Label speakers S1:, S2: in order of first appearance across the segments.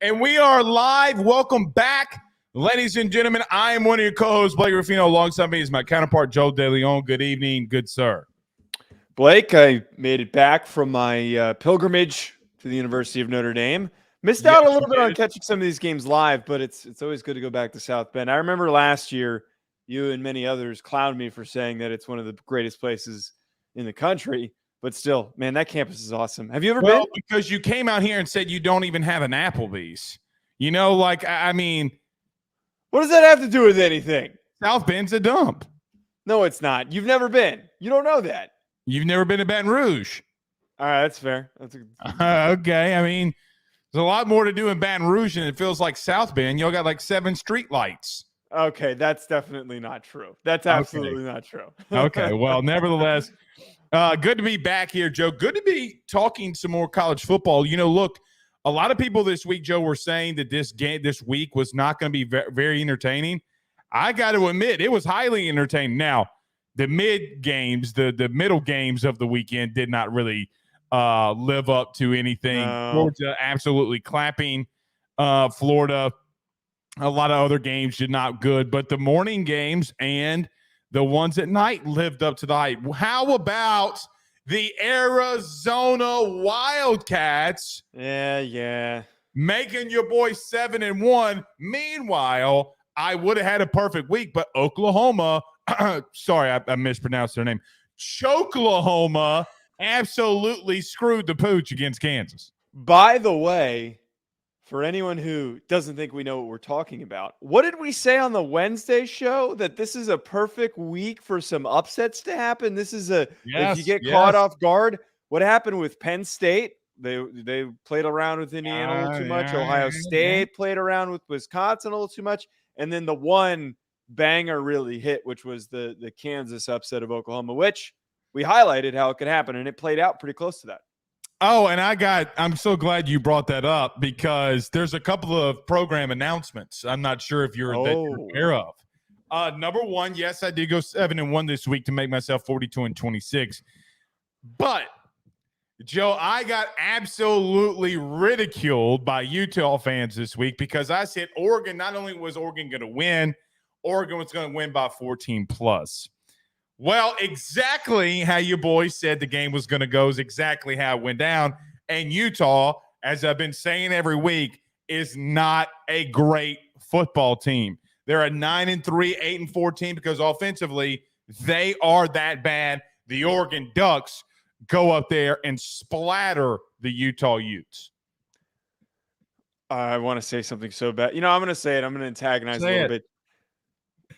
S1: And we are live. Welcome back, ladies and gentlemen. I am one of your co-hosts, Blake Ruffino. Alongside me is my counterpart, Joe DeLeone. Good evening, good sir.
S2: Blake, I made it back from my pilgrimage to the University of Notre Dame. Missed out a little bit on catching some of these games live, but it's always good to go back to South Bend. I remember last year, you and many others clowned me for saying that it's one of the greatest places in the country. But still, man, that campus is awesome. Have you ever been?
S1: Because you came out here and said you don't even have an Applebee's. You know, like, I mean.
S2: What does that have to do with anything?
S1: South Bend's a dump.
S2: No, it's not. You've never been. You don't know that.
S1: You've never been to Baton Rouge.
S2: All right, that's fair.
S1: Okay, I mean, there's a lot more to do in Baton Rouge than it feels like South Bend. Y'all got like 7 street lights.
S2: Okay, that's definitely not true. That's absolutely not true.
S1: Okay, well, nevertheless, good to be back here, Joe. Good to be talking some more college football. You know, look, a lot of people this week, Joe, were saying that this week was not going to be very entertaining. I got to admit, it was highly entertaining. Now, the mid games, the middle games of the weekend did not really live up to anything. No. Georgia absolutely clapping Florida. A lot of other games did not good, but the morning games and the ones at night lived up to the hype. How about the Arizona Wildcats?
S2: Yeah.
S1: Making your boy 7-1. Meanwhile, I would have had a perfect week, but Oklahoma, sorry, I mispronounced their name. Choklahoma absolutely screwed the pooch against Kansas.
S2: By the way, for anyone who doesn't think we know what we're talking about, what did we say on the Wednesday show? That this is a perfect week for some upsets to happen? This is if you get caught off guard. What happened with Penn State? They played around with Indiana a little too much. Ohio State played around with Wisconsin a little too much. And then the one banger really hit, which was the Kansas upset of Oklahoma, which we highlighted how it could happen, and it played out pretty close to that.
S1: Oh, and I'm so glad you brought that up because there's a couple of program announcements. I'm not sure if you're aware of. Number one, yes, I did go 7-1 this week to make myself 42-26. But, Joe, I got absolutely ridiculed by Utah fans this week because I said Oregon, not only was Oregon going to win, Oregon was going to win by 14 plus. Well, exactly how your boy said the game was going to go is exactly how it went down. And Utah, as I've been saying every week, is not a great football team. They're a 9-3, 8-4 team because offensively they are that bad. The Oregon Ducks go up there and splatter the Utah Utes.
S2: I want to say something so bad. You know, I'm going to say it. I'm going to antagonize a little bit.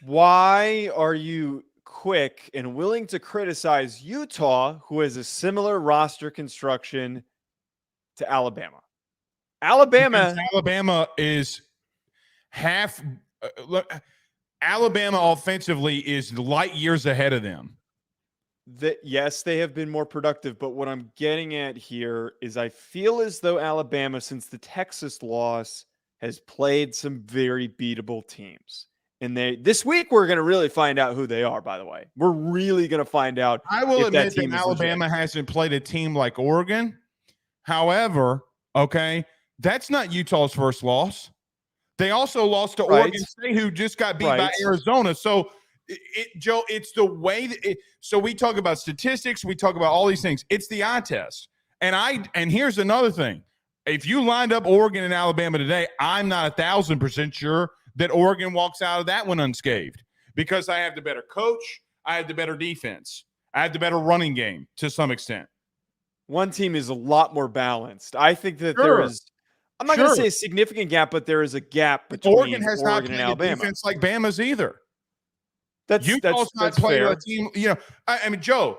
S2: Why are you quick and willing to criticize Utah, who has a similar roster construction to Alabama?
S1: Alabama is half look, Alabama offensively is light years ahead of them.
S2: Yes, they have been more productive, but what I'm getting at here is I feel as though Alabama, since the Texas loss, has played some very beatable teams. And this week, we're going to really find out who they are, by the way. We're really going to find out.
S1: I will admit that Alabama hasn't played a team like Oregon. However, that's not Utah's first loss. They also lost to Oregon State, who just got beat by Arizona. So, Joe, it's the way so we talk about statistics. We talk about all these things. It's the eye test. And here's another thing. If you lined up Oregon and Alabama today, I'm not 1,000% sure that Oregon walks out of that one unscathed because I have the better coach. I have the better defense. I have the better running game to some extent.
S2: One team is a lot more balanced. I think that there is, I'm not going to say a significant gap, but there is a gap between
S1: Oregon has not played
S2: and Alabama.
S1: Defense like Bama's either.
S2: Utah's
S1: not played a team. You know, I mean, Joe,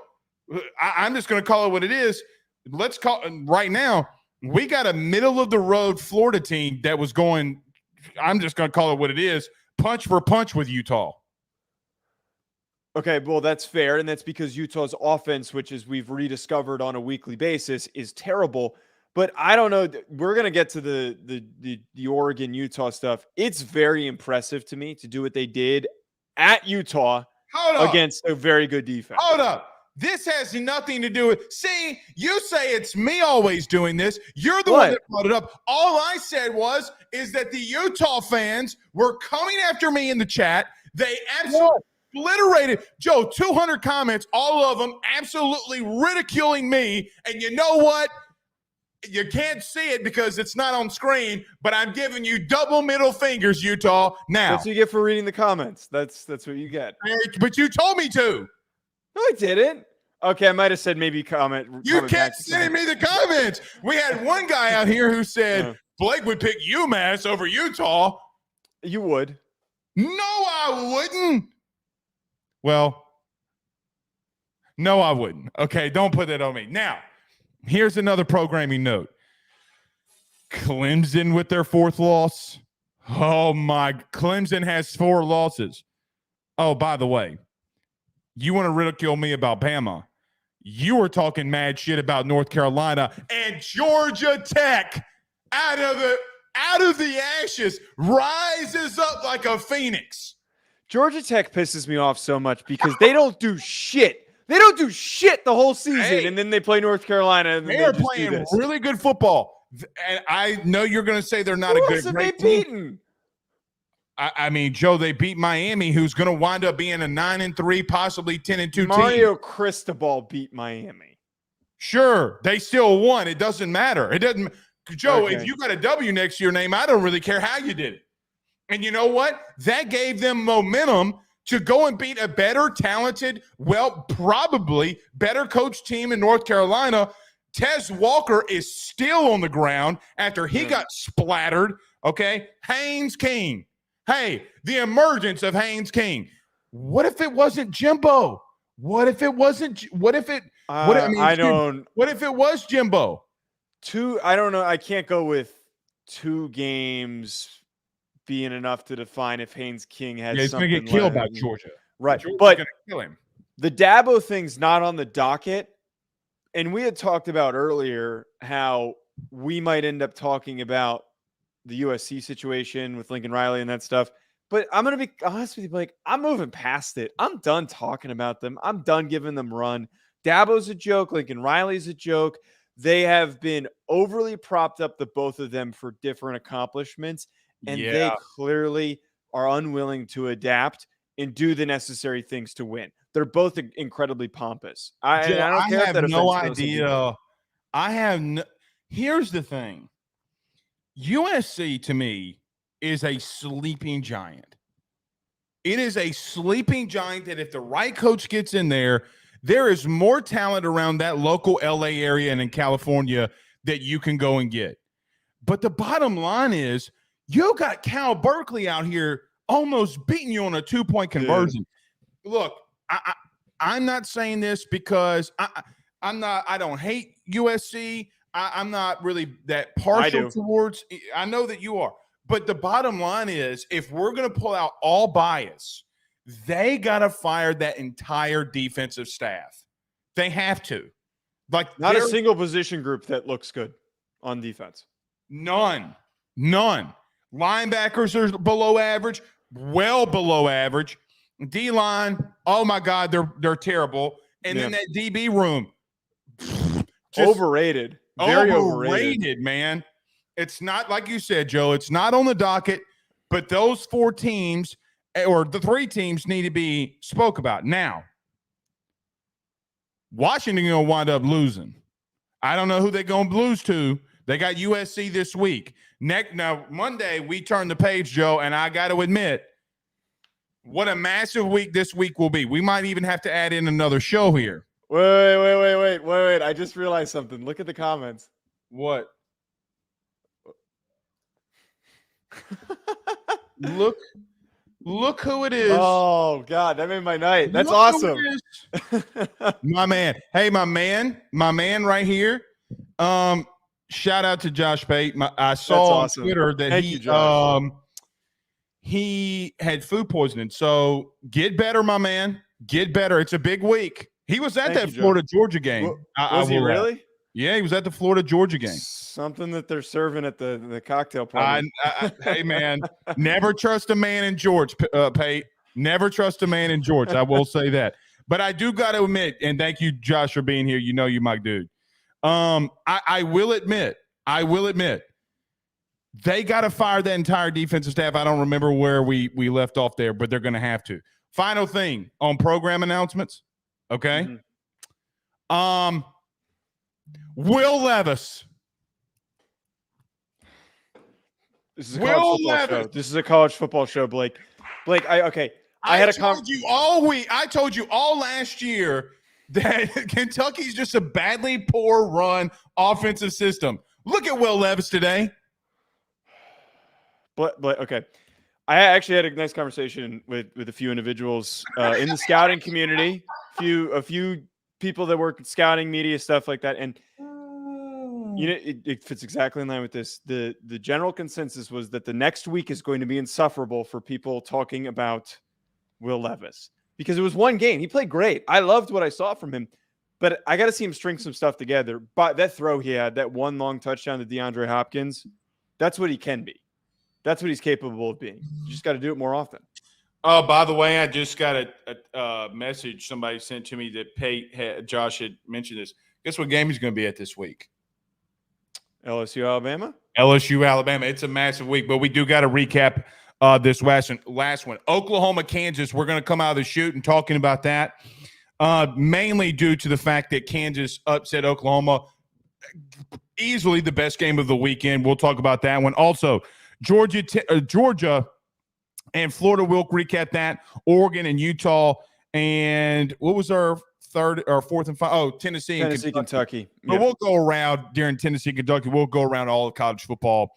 S1: I'm just going to call it what it is. Let's call it right now. We got a middle of the road Florida team that was going. I'm just going to call it what it is, punch for punch with Utah.
S2: Okay, well, that's fair, and that's because Utah's offense, which as we've rediscovered on a weekly basis, is terrible. But I don't know. We're going to get to the Oregon-Utah stuff. It's very impressive to me to do what they did at Utah against a very good defense.
S1: Hold up. This has nothing to do with. See, you say it's me always doing this. You're the one that brought it up. All I said is that the Utah fans were coming after me in the chat. They absolutely obliterated Joe. 200 comments, all of them absolutely ridiculing me. And you know what? You can't see it because it's not on screen, but I'm giving you double middle fingers, Utah. Now,
S2: that's what you get for reading the comments. That's what you get.
S1: But you told me to.
S2: No, I didn't. Okay, I might have said maybe comment.
S1: You kept sending me the comments. We had one guy out here who said Blake would pick UMass over Utah.
S2: You would.
S1: No, I wouldn't. Well, no, I wouldn't. Okay, don't put that on me. Now, here's another programming note. Clemson with their 4th loss. Oh, my. Clemson has 4 losses. Oh, by the way, you want to ridicule me about Bama. You were talking mad shit about North Carolina and Georgia Tech out of the ashes rises up like a phoenix.
S2: Georgia Tech pisses me off so much because they don't do shit. They don't do shit the whole season, and then they play North Carolina. And
S1: they are playing really good football. And I know you're going to say they're not
S2: great team.
S1: I mean, Joe, they beat Miami, who's going to wind up being a 9-3, possibly 10-2 team.
S2: Mario Cristobal beat Miami.
S1: Sure, they still won. It doesn't matter. It doesn't. Joe, if you got a W next to your name, I don't really care how you did it. And you know what? That gave them momentum to go and beat a better, talented, probably better coach team in North Carolina. Tez Walker is still on the ground after he got splattered. Okay, Haynes King. Hey, the emergence of Haynes King. What if it wasn't Jimbo? What if it wasn't? What if it? What if it was Jimbo?
S2: I don't know. I can't go with 2 games being enough to define if Haynes King has.
S1: He's going to get killed by Georgia,
S2: right?
S1: Georgia's
S2: but
S1: going to kill him.
S2: The Dabo thing's not on the docket, and we had talked about earlier how we might end up talking about the USC situation with Lincoln Riley and that stuff. But I'm going to be honest with you, Blake. I'm moving past it. I'm done talking about them. I'm done giving them run. Dabo's a joke. Lincoln Riley's a joke. They have been overly propped up, the both of them, for different accomplishments. And they clearly are unwilling to adapt and do the necessary things to win. They're both incredibly pompous. I don't care if that
S1: have no idea. Here's the thing. USC, to me, is a sleeping giant. It is a sleeping giant that if the right coach gets in there, there is more talent around that local LA area and in California that you can go and get. But the bottom line is you got Cal Berkeley out here almost beating you on a 2-point conversion. Dude. Look, I'm not saying this because I don't hate USC. I'm not really that partial towards. I know that you are. But the bottom line is, if we're going to pull out all bias, they got to fire that entire defensive staff. They have to. Like,
S2: not a single position group that looks good on defense.
S1: None. Linebackers are below average, well below average. D-line, oh my God, they're terrible. And then that DB room,
S2: overrated. Very
S1: overrated, man. It's not, like you said, Joe, it's not on the docket, but those 4 teams or the 3 teams need to be spoke about. Now, Washington going to wind up losing. I don't know who they're going to lose to. They got USC this week. Now, Monday, we turn the page, Joe, and I got to admit, what a massive week this week will be. We might even have to add in another show here.
S2: Wait. I just realized something. Look at the comments.
S1: What? Look who it is.
S2: Oh, God, that made my night. That's awesome.
S1: My man. Hey, my man right here. Shout out to Josh Pate. I saw on Twitter that he had food poisoning. So get better, my man. Get better. It's a big week. He was at that Florida-Georgia game.
S2: Was he really?
S1: Yeah, he was at the Florida-Georgia game.
S2: Something that they're serving at the cocktail party.
S1: Hey, man, never trust a man in George, Pate. Never trust a man in George. I will say that. But I do got to admit, and thank you, Josh, for being here. You know you're my dude. I will admit, they got to fire that entire defensive staff. I don't remember where we left off there, but they're going to have to. Final thing on program announcements, okay? Mm-hmm. Will Levis.
S2: This is a college football show. This is a college football show, Blake. I
S1: told you all last year that Kentucky's just a badly poor run offensive system. Look at Will Levis today.
S2: Okay. I actually had a nice conversation with a few individuals in the scouting community, a few people that work in scouting, media, stuff like that. And it fits exactly in line with this. The general consensus was that the next week is going to be insufferable for people talking about Will Levis because it was one game. He played great. I loved what I saw from him, but I got to see him string some stuff together. But that throw he had, that one long touchdown to DeAndre Hopkins, that's what he can be. That's what he's capable of being. You just got to do it more often.
S1: Oh, by the way, I just got a message somebody sent to me that Josh had mentioned this. Guess what game he's going to be at this week?
S2: LSU, Alabama?
S1: LSU, Alabama. It's a massive week, but we do got to recap this last one. Oklahoma, Kansas. We're going to come out of the chute and talking about that, mainly due to the fact that Kansas upset Oklahoma. Easily the best game of the weekend. We'll talk about that one. Also, Georgia and Florida, we'll recap that. Oregon and Utah. And what was our third or fourth and five? Oh, Tennessee and
S2: Kentucky.
S1: But we'll go around during Tennessee, Kentucky. We'll go around all of college football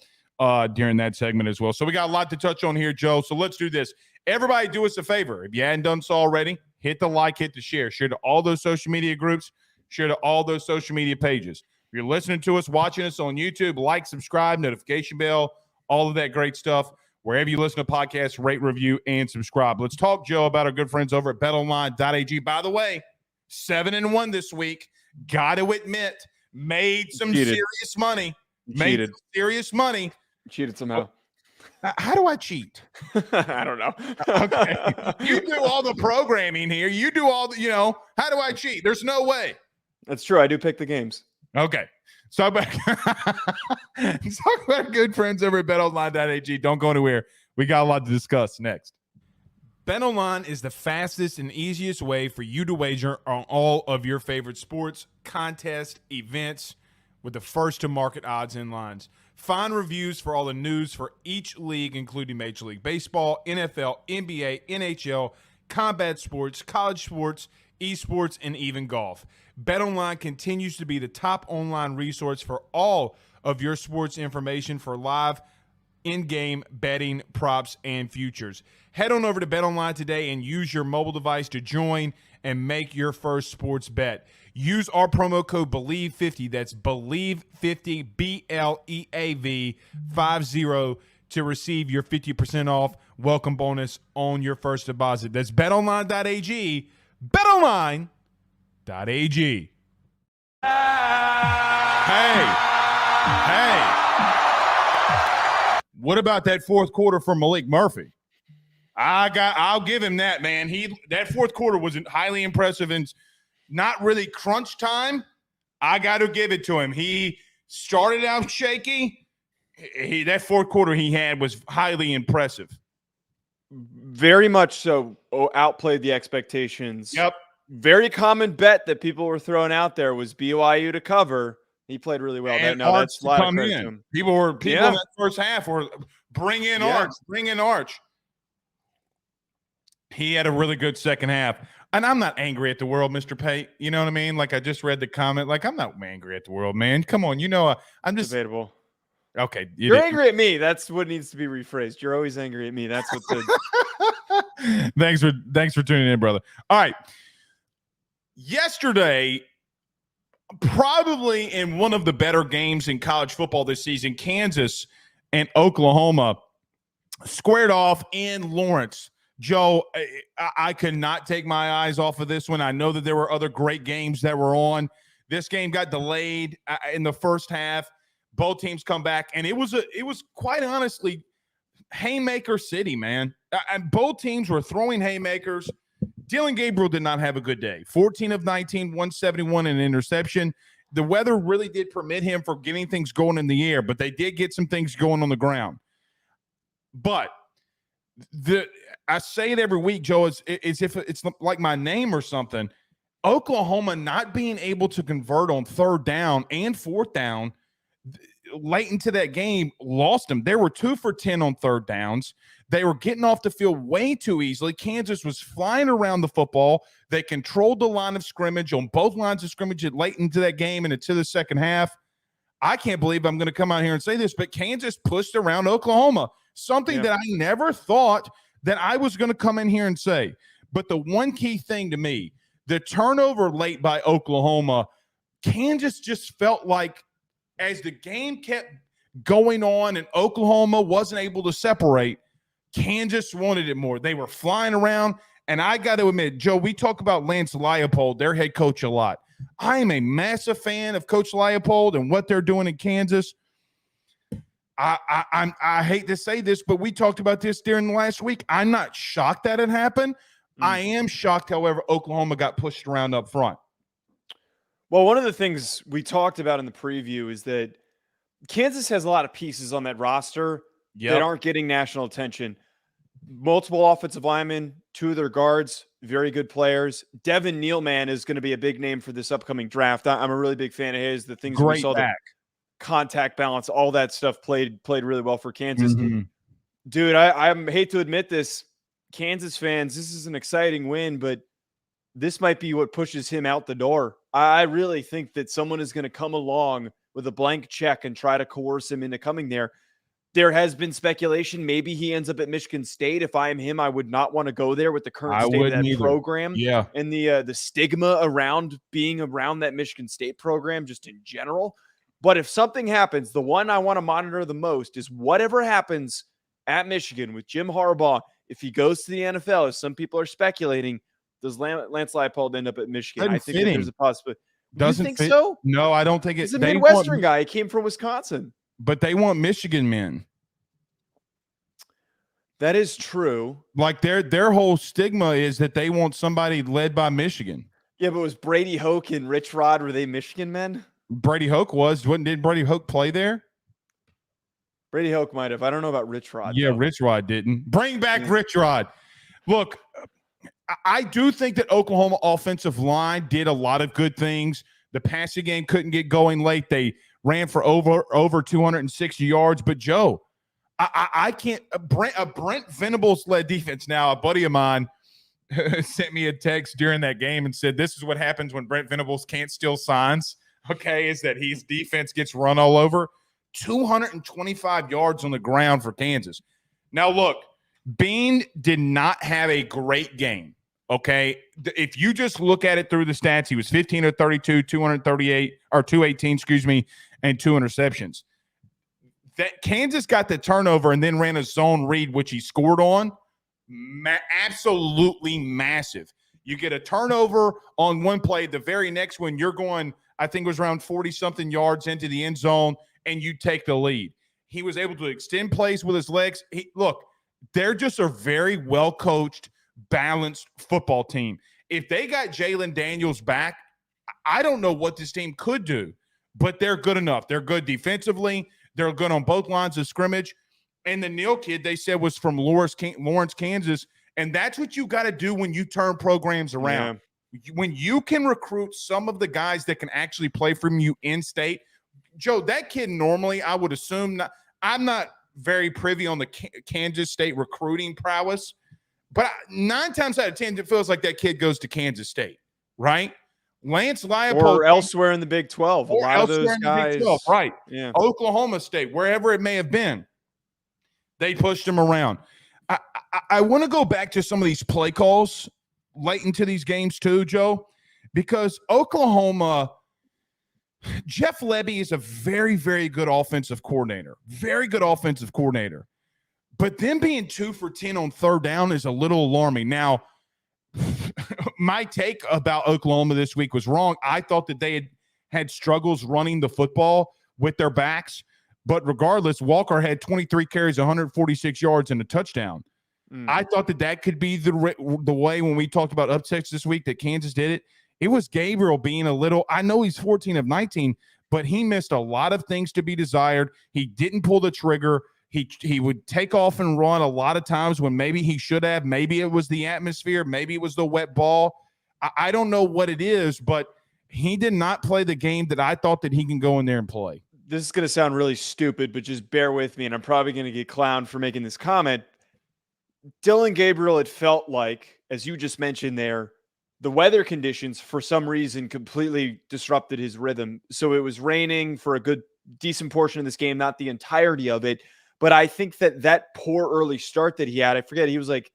S1: during that segment as well. So we got a lot to touch on here, Joe. So let's do this. Everybody do us a favor. If you hadn't done so already, hit the like, hit the share. Share to all those social media groups. Share to all those social media pages. If you're listening to us, watching us on YouTube, like, subscribe, notification bell, all of that great stuff. Wherever you listen to podcasts, rate, review, and subscribe. Let's talk, Joe, about our good friends over at betonline.ag. By the way, 7-1 this week. Got to admit, made some serious money. Made some serious money.
S2: Cheated somehow.
S1: How do I cheat?
S2: I don't know.
S1: Okay. You do all the programming here. You do all the, how do I cheat? There's no way.
S2: That's true. I do pick the games.
S1: Okay. So talk about our good friends over at betonline.ag. Don't go anywhere. We got a lot to discuss next. BetOnline is the fastest and easiest way for you to wager on all of your favorite sports, contests, events with the first-to-market odds and lines. Find reviews for all the news for each league, including Major League Baseball, NFL, NBA, NHL, combat sports, college sports, esports, and even golf. BetOnline continues to be the top online resource for all of your sports information for live in-game betting, props, and futures. Head on over to BetOnline today and use your mobile device to join and make your first sports bet. Use our promo code BELIEVE50, that's BELIEVE50, BLEAV 50, to receive your 50% off welcome bonus on your first deposit. That's betonline.ag, betonline.ag. Hey. What about that fourth quarter from Malik Murphy? I'll give him that, man. That fourth quarter was highly impressive and not really crunch time. I got to give it to him. He started out shaky. That fourth quarter he had was highly impressive.
S2: Very much so. Outplayed the expectations.
S1: Yep.
S2: Very common bet that people were throwing out there was BYU to cover. He played really well.
S1: That's a lot of credit to him. People in that first half were bring in Arch. He had a really good second half. And I'm not angry at the world, Mr. Pate. You know what I mean? Like, I just read the comment. Like, I'm not angry at the world, man. Come on. I'm just
S2: debatable.
S1: Okay.
S2: You're angry at me. That's what needs to be rephrased. You're always angry at me. That's what the
S1: Thanks for tuning in, brother. All right. Yesterday, probably in one of the better games in college football this season, Kansas and Oklahoma squared off in Lawrence. Joe, I could not take my eyes off of this one. I know that there were other great games that were on. This game got delayed in the first half. Both teams come back, and it was quite honestly haymaker city, man. And both teams were throwing haymakers. Dylan Gabriel did not have a good day. 14 of 19, 171 and an interception. The weather really did permit him for getting things going in the air, but they did get some things going on the ground. But I say it every week, Joe, as if it's like my name or something. Oklahoma not being able to convert on third down and fourth down late into that game lost them. They were 2 for 10 on third downs. They were getting off the field way too easily. Kansas was flying around the football. They controlled the line of scrimmage on both lines of scrimmage late into that game and into the second half. I can't believe I'm going to come out here and say this, but Kansas pushed around Oklahoma, something that I never thought that I was going to come in here and say. But the one key thing to me, the turnover late by Oklahoma, Kansas just felt like as the game kept going on and Oklahoma wasn't able to separate, Kansas wanted it more. They were flying around, and I got to admit, Joe, we talk about Lance Leipold, their head coach, a lot. I am a massive fan of Coach Leipold and what they're doing in Kansas. I hate to say this, but we talked about this during the last week. I'm not shocked that it happened. I am shocked, however, Oklahoma got pushed around up front.
S2: Well, one of the things we talked about in the preview is that Kansas has a lot of pieces on that roster that aren't getting national attention. Multiple offensive linemen, 2 of their guards, very good players. Devin Nealman is going to be a big name for this upcoming draft. I'm a really big fan of his. The things we saw, the contact balance, all that stuff played really well for Kansas. Dude, I hate to admit this, Kansas fans, this is an exciting win, but this might be what pushes him out the door. I really think that someone is going to come along with a blank check and try to coerce him into coming there. There has been speculation maybe he ends up at Michigan State. If I am him, I would not want to go there with the current state of that program.
S1: Yeah.
S2: And the stigma around being around that Michigan State program just in general. But if something happens, the one I want to monitor the most is whatever happens at Michigan with Jim Harbaugh. If he goes to the NFL, as some people are speculating, does Lance Leipold end up at Michigan? I think that there's a possibility.
S1: Doesn't
S2: you think
S1: fit.
S2: so?
S1: No, I don't think it.
S2: He's a Midwestern guy. He came from Wisconsin.
S1: But they want Michigan men.
S2: That is true.
S1: Like their whole stigma is that they want somebody led by Michigan.
S2: Yeah, but was Brady Hoke and Rich Rod, were they Michigan men?
S1: Brady Hoke was. Did Brady Hoke play there?
S2: Brady Hoke might have. I don't know about Rich Rod.
S1: Yeah, though. Rich Rod didn't. Bring back Rich Rod. Look, I do think that Oklahoma offensive line did a lot of good things. The passing game couldn't get going late. They ran for over 260 yards. But, Joe, I can't – Brent Venables led defense. Now, a buddy of mine sent me a text during that game and said, this is what happens when Brent Venables can't steal signs, okay, is that his defense gets run all over. 225 yards on the ground for Kansas. Now, look, Bean did not have a great game, okay? If you just look at it through the stats, he was 15 of 32, 218, and 2 interceptions. That Kansas got the turnover and then ran a zone read, which he scored on. Absolutely massive. You get a turnover on one play. The very next one, you're going, I think it was around 40-something yards into the end zone, and you take the lead. He was able to extend plays with his legs. Look, they're just a very well-coached, balanced football team. If they got Jalen Daniels back, I don't know what this team could do, but they're good enough. They're good defensively. They're good on both lines of scrimmage. And the Neal kid, they said, was from Lawrence, Kansas. And that's what you got to do when you turn programs around. Yeah. When you can recruit some of the guys that can actually play from you in-state. Joe, that kid normally, I would assume, I'm not very privy on the Kansas State recruiting prowess, but 9 times out of 10, it feels like that kid goes to Kansas State, right? Lance Leipold.
S2: Or elsewhere in the Big 12. A lot of those guys.
S1: Big 12, right.
S2: Yeah.
S1: Oklahoma State, wherever it may have been, they pushed him around. I want to go back to some of these play calls late into these games too, Joe, because Oklahoma – Jeff Lebby is a very, very good offensive coordinator. Very good offensive coordinator. But them being 2 for 10 on third down is a little alarming. Now, my take about Oklahoma this week was wrong. I thought that they had struggles running the football with their backs. But regardless, Walker had 23 carries, 146 yards, and a touchdown. I thought that could be the way when we talked about upsets this week that Kansas did it. It was Gabriel being a little – I know he's 14 of 19, but he missed a lot of things to be desired. He didn't pull the trigger. He would take off and run a lot of times when maybe he should have. Maybe it was the atmosphere. Maybe it was the wet ball. I don't know what it is, but he did not play the game that I thought that he can go in there and play.
S2: This is going to sound really stupid, but just bear with me, and I'm probably going to get clowned for making this comment. Dylan Gabriel, it felt like, as you just mentioned there, the weather conditions for some reason completely disrupted his rhythm. So it was raining for a decent portion of this game, not the entirety of it. But I think that poor early start that he had, I forget, he was like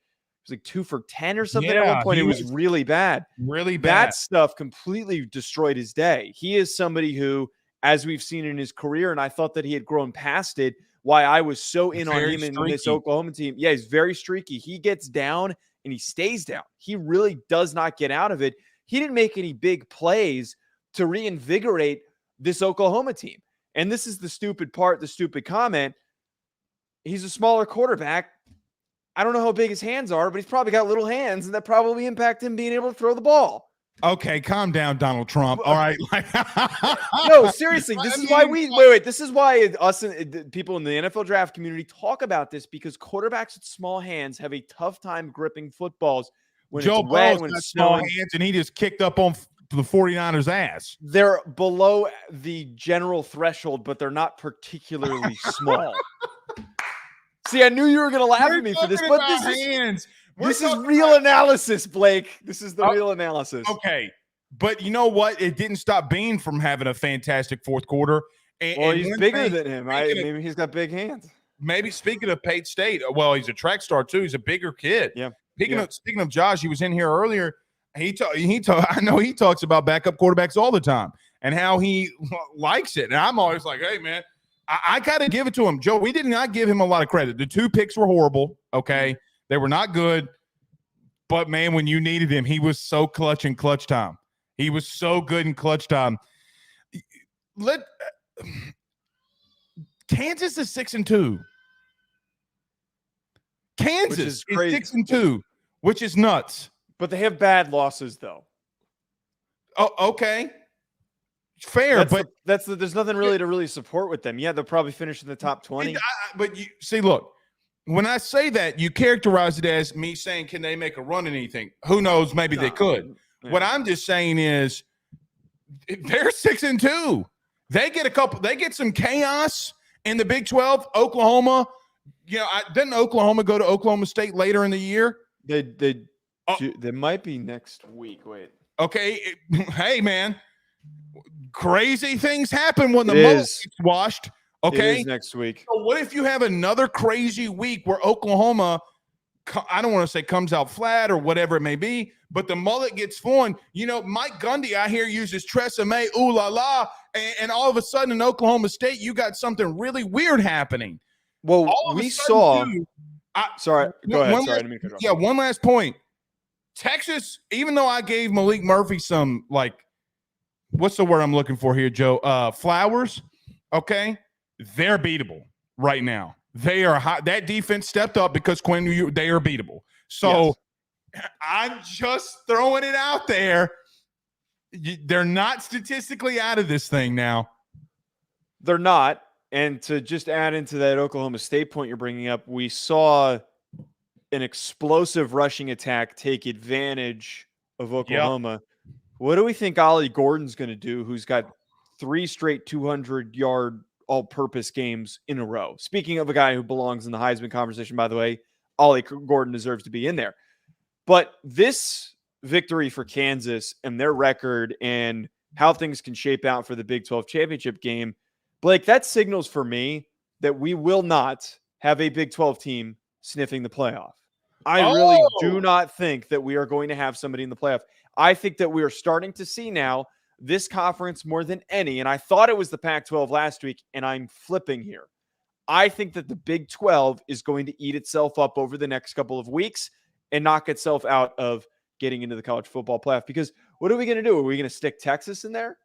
S2: 2 for 10 or something at one point. It was really bad.
S1: Really bad.
S2: That stuff completely destroyed his day. He is somebody who, as we've seen in his career, and I thought that he had grown past it, why I was so in on him in this Oklahoma team. Yeah, he's very streaky. He gets down and he stays down. He really does not get out of it. He didn't make any big plays to reinvigorate this Oklahoma team. And this is the stupid part, the stupid comment. He's a smaller quarterback. I don't know how big his hands are, but he's probably got little hands, and that probably impact him being able to throw the ball.
S1: Okay, calm down, Donald Trump. All right.
S2: No, seriously, this is why wait. This is why us and people in the NFL draft community talk about this, because quarterbacks with small hands have a tough time gripping footballs when
S1: Joe
S2: it's wet,
S1: Burrow's
S2: when
S1: got
S2: it's
S1: small
S2: snowing.
S1: hands, and he just kicked up on the 49ers' ass.
S2: They're below the general threshold, but they're not particularly small. See, I knew you were going to laugh at me for this, but this is real analysis, Blake. This is the real analysis.
S1: Okay, but you know what? It didn't stop Bean from having a fantastic fourth quarter. And
S2: he's bigger than him. Maybe he's got big hands.
S1: Maybe speaking of Pate State, well, he's a track star too. He's a bigger kid.
S2: Yeah.
S1: Speaking of Josh, he was in here earlier. I know he talks about backup quarterbacks all the time and how he likes it. And I'm always like, hey, man, I got to give it to him. Joe, we did not give him a lot of credit. The 2 picks were horrible, okay? They were not good. But, man, when you needed him, he was so clutch in clutch time. He was so good in clutch time. Kansas is 6-2. Kansas is 6-2, which is nuts.
S2: But they have bad losses, though.
S1: Oh, okay. Fair,
S2: there's nothing really to support with them. Yeah, they'll probably finish in the top 20.
S1: But you see, look, when I say that, you characterize it as me saying, can they make a run at anything? Who knows? Maybe they could. Yeah. What I'm just saying is they're 6-2. They get some chaos in the Big 12. Oklahoma, didn't Oklahoma go to Oklahoma State later in the year?
S2: They might be next week. Wait.
S1: Okay. Hey, man. Crazy things happen when the mullet gets washed. Okay,
S2: it is next week.
S1: So what if you have another crazy week where Oklahoma, I don't want to say comes out flat or whatever it may be, but the mullet gets flowing. Mike Gundy, I hear, uses Tresemme, ooh la la, and all of a sudden in Oklahoma State, you got something really weird happening.
S2: Well, we saw. Sorry, go ahead.
S1: One last point. Texas, even though I gave Malik Murphy some what's the word I'm looking for here, Joe? Flowers. Okay. They're beatable right now. They are hot. That defense stepped up because they are beatable. So I'm just throwing it out there. They're not statistically out of this thing now.
S2: They're not. And to just add into that Oklahoma State point you're bringing up, we saw an explosive rushing attack take advantage of Oklahoma. Yep. What do we think Ollie Gordon's going to do, who's got 3 straight 200-yard all-purpose games in a row? Speaking of a guy who belongs in the Heisman conversation, by the way, Ollie Gordon deserves to be in there. But this victory for Kansas and their record and how things can shape out for the Big 12 championship game, Blake, that signals for me that we will not have a Big 12 team sniffing the playoff. I really do not think that we are going to have somebody in the playoff. I think that we are starting to see now this conference more than any, and I thought it was the Pac-12 last week, and I'm flipping here. I think that the Big 12 is going to eat itself up over the next couple of weeks and knock itself out of getting into the college football playoff. Because what are we going to do? Are we going to stick Texas in there?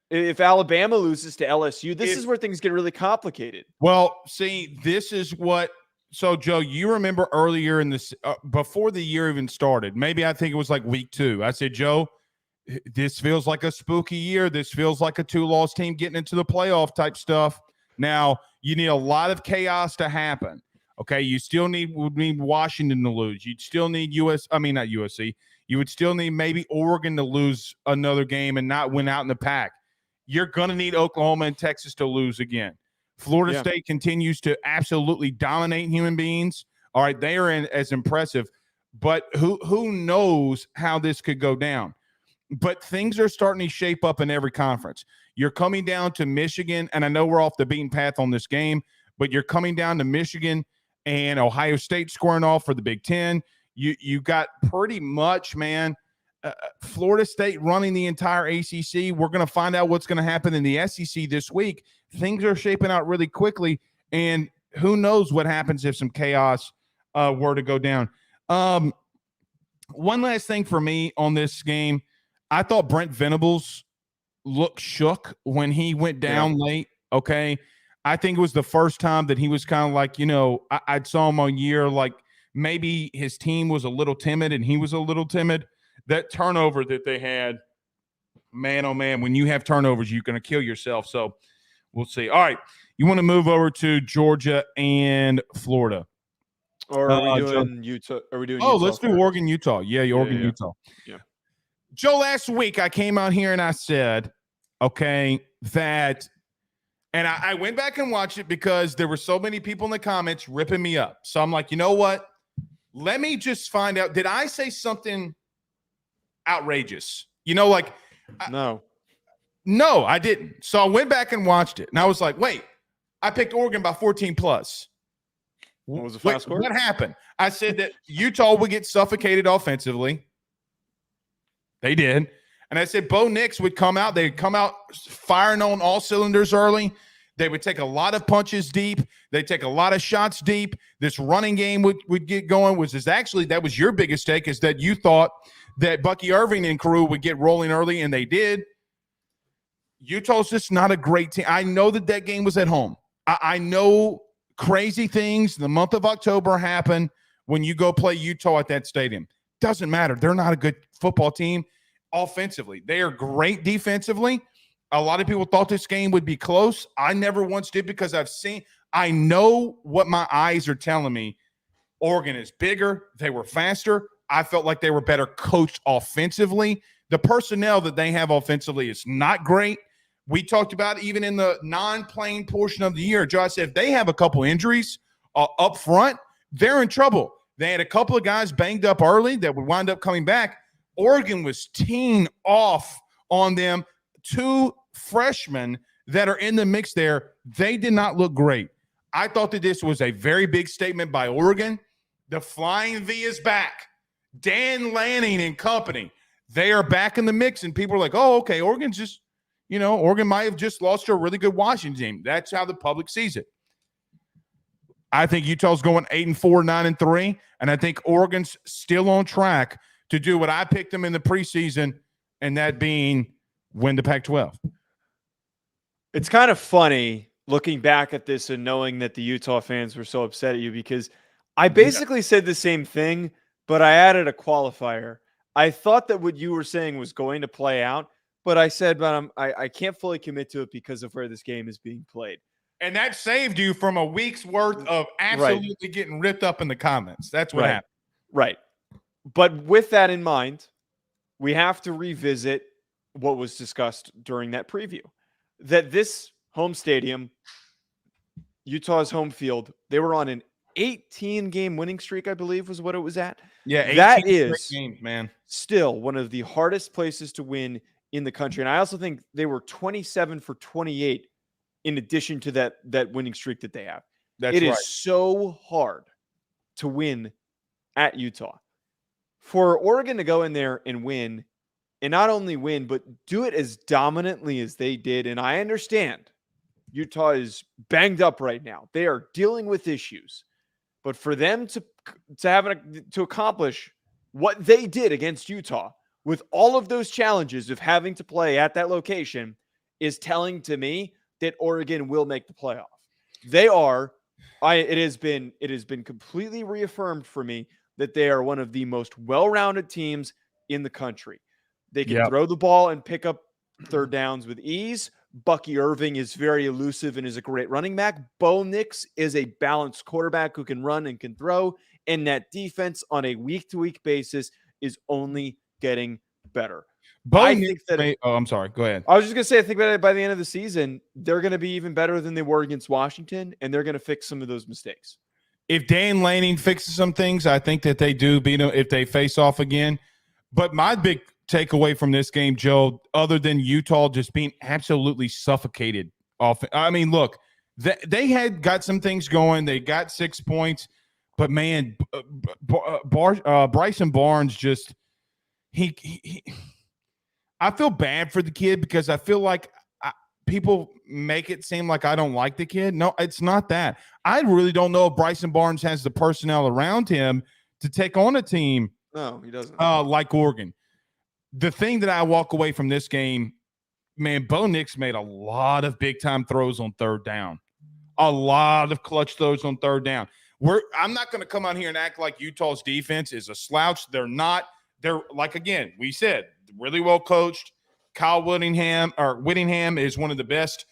S2: If Alabama loses to LSU, this is where things get really complicated.
S1: Well, see, this is what So, Joe, you remember earlier in this, before the year even started, maybe I think it was like week 2. I said, Joe, this feels like a spooky year. This feels like a 2-loss team getting into the playoff type stuff. Now, you need a lot of chaos to happen. Okay, you still need Washington to lose. You'd still need not USC. You would still need maybe Oregon to lose another game and not win out in the pack. You're going to need Oklahoma and Texas to lose again. Florida State continues to absolutely dominate human beings. All right, they are as impressive, but who knows how this could go down? But things are starting to shape up in every conference. You're coming down to Michigan, and I know we're off the beaten path on this game, but you're coming down to Michigan and Ohio State squaring off for the Big Ten. You got pretty much, man, Florida State running the entire ACC. We're going to find out what's going to happen in the SEC this week. Things are shaping out really quickly, and who knows what happens if some chaos were to go down. One last thing for me on this game, I thought Brent Venables looked shook when he went down late, okay? I think it was the first time that he was kind of like, I saw him all year, like maybe his team was a little timid and he was a little timid. That turnover that they had, man, oh, man, when you have turnovers, you're going to kill yourself. So we'll see. All right, you want to move over to Georgia and Florida.
S2: Or are we doing Utah? Are we doing Utah
S1: let's do Oregon, Utah. Yeah, Oregon, Utah.
S2: Yeah.
S1: Joe, last week I came out here and I said, okay, that – and I went back and watched it because there were so many people in the comments ripping me up. So I'm like, you know what? Let me just find out. Did I say something outrageous?
S2: No,
S1: I didn't. So I went back and watched it. And I was like, wait, I picked Oregon by 14 plus.
S2: What was the final score?
S1: What happened? I said that Utah would get suffocated offensively. They did. And I said Bo Nix would come out. They'd come out firing on all cylinders early. They would take a lot of punches deep. They'd take a lot of shots deep. This running game would get going. That was your biggest take, is that you thought that Bucky Irving and crew would get rolling early, and they did. Utah's just not a great team. I know that game was at home. I know crazy things the month of October happen when you go play Utah at that stadium. Doesn't matter. They're not a good football team offensively. They are great defensively. A lot of people thought this game would be close. I never once did, because I know what my eyes are telling me. Oregon is bigger. They were faster. I felt like they were better coached offensively. The personnel that they have offensively is not great. We talked about even in the non-playing portion of the year, Josh said if they have a couple injuries up front, they're in trouble. They had a couple of guys banged up early that would wind up coming back. Oregon was teeing off on them. 2 freshmen that are in the mix there, they did not look great. I thought that this was a very big statement by Oregon. The Flying V is back. Dan Lanning and company, they are back in the mix, and people are like, oh, okay, Oregon's just, Oregon might have just lost to a really good Washington team. That's how the public sees it. I think Utah's going 8-4, 9-3, and I think Oregon's still on track to do what I picked them in the preseason, and that being win the Pac-12.
S2: It's kind of funny looking back at this and knowing that the Utah fans were so upset at you, because I basically said the same thing, but I added a qualifier. I thought that what you were saying was going to play out, but I said, but I can't fully commit to it because of where this game is being played.
S1: And that saved you from a week's worth of absolutely getting ripped up in the comments. That's what happened.
S2: Right. But with that in mind, we have to revisit what was discussed during that preview. That this home stadium, Utah's home field, they were on an 18-game winning streak, I believe was what it was at.
S1: Yeah,
S2: that is
S1: games, man.
S2: Still one of the hardest places to win in the country. And I also think they were 27 for 28 in addition to that winning streak that they have. It is so hard to win at Utah. For Oregon to go in there and win, and not only win, but do it as dominantly as they did. And I understand Utah is banged up right now. They are dealing with issues. But for them to accomplish what they did against Utah with all of those challenges of having to play at that location is telling to me that Oregon will make the playoff. They are It has been completely reaffirmed for me that they are one of the most well-rounded teams in the country. They can
S1: Yep.
S2: throw the ball and pick up third downs with ease. Bucky Irving is very elusive and is a great running back. Bo Nix is a balanced quarterback who can run and can throw. And that defense on a week-to-week basis is only getting better.
S1: Bo Nix I'm sorry. Go ahead.
S2: I was just going to say, I think by the end of the season, they're going to be even better than they were against Washington, and they're going to fix some of those mistakes.
S1: If Dan Lanning fixes some things, I think that they do beat them if they face off again. But my big takeaway from this game, Joe, other than Utah just being absolutely suffocated off. I mean, look, they had got some things going. They got 6 points, but man, Bryson Barnes just he I feel bad for the kid because I feel like people make it seem like I don't like the kid. No, it's not that. I really don't know if Bryson Barnes has the personnel around him to take on a team.
S2: No, he doesn't.
S1: Like Oregon. The thing that I walk away from this game, man, Bo Nix made a lot of big-time throws on third down. A lot of clutch throws on third down. I'm not going to come out here and act like Utah's defense is a slouch. They're not. They're, like, again, we said, really well coached. Kyle Whittingham is one of the best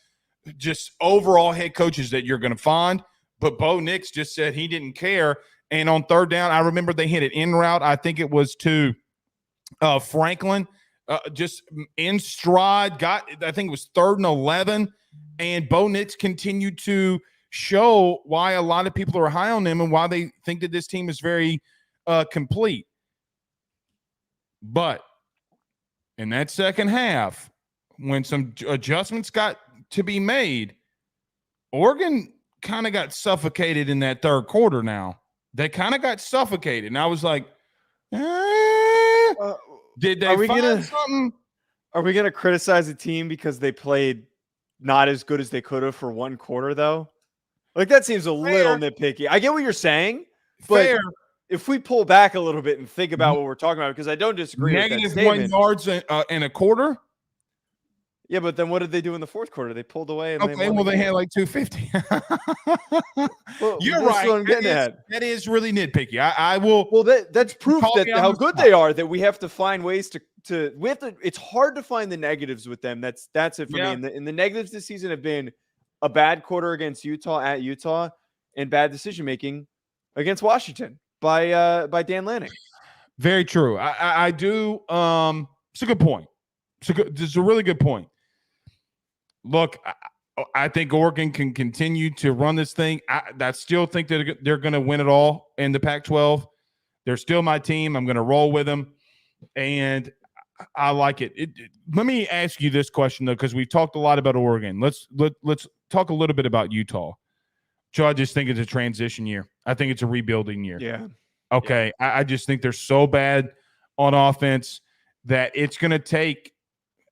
S1: just overall head coaches that you're going to find. But Bo Nix just said he didn't care. And on third down, I remember they hit an in route. I think it was to Franklin, just in stride. I think it was 3rd and 11. And Bo Nix continued to show why a lot of people are high on him and why they think that this team is very complete. But in that second half, when some adjustments got to be made, Oregon kind of got suffocated in that third quarter now. They kind of got suffocated. And I was like, did they find something?
S2: Are we going to criticize a team because they played not as good as they could have for one quarter, though? Like, that seems a little nitpicky. I get what you're saying, but
S1: Fair.
S2: If we pull back a little bit and think about what we're talking about, because I don't disagree with that statement.
S1: -1 yards in a quarter?
S2: Yeah, but then what did they do in the fourth quarter? They pulled away. And
S1: they had like 250.
S2: Well,
S1: you're right.
S2: What I'm getting at.
S1: That is really nitpicky. I will.
S2: Well, that's proof that how good they are. That we have to find ways to. We have to. It's hard to find the negatives with them. That's it for me. And the negatives this season have been a bad quarter against Utah at Utah and bad decision making against Washington by Dan Lanning.
S1: Very true. I do. It's a good point. It's a really good point. Look, I think Oregon can continue to run this thing. I still think that they're going to win it all in the Pac-12. They're still my team. I'm going to roll with them, and I like it. Let me ask you this question, though, because we've talked a lot about Oregon. Let's talk a little bit about Utah. Joe, I just think it's a transition year. I think it's a rebuilding year.
S2: Yeah.
S1: Okay. Yeah. I just think they're so bad on offense that it's going to take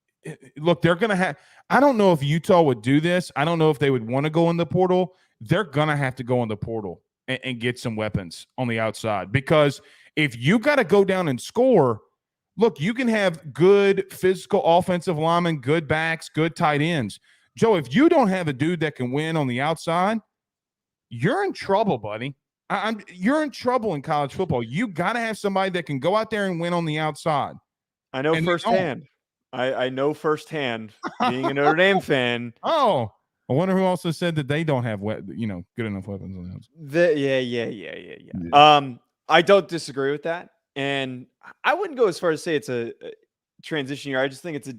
S1: – look, they're going to have – I don't know if Utah would do this. I don't know if they would want to go in the portal. They're going to have to go in the portal and get some weapons on the outside, because if you got to go down and score, look, you can have good physical offensive linemen, good backs, good tight ends. Joe, if you don't have a dude that can win on the outside, you're in trouble, buddy. You're in trouble in college football. You got to have somebody that can go out there and win on the outside.
S2: I know firsthand. I know firsthand, being a Notre Dame fan.
S1: Oh, I wonder who also said that they don't have good enough weapons on the outside.
S2: Yeah. I don't disagree with that, and I wouldn't go as far as say it's a transition year. I just think it's a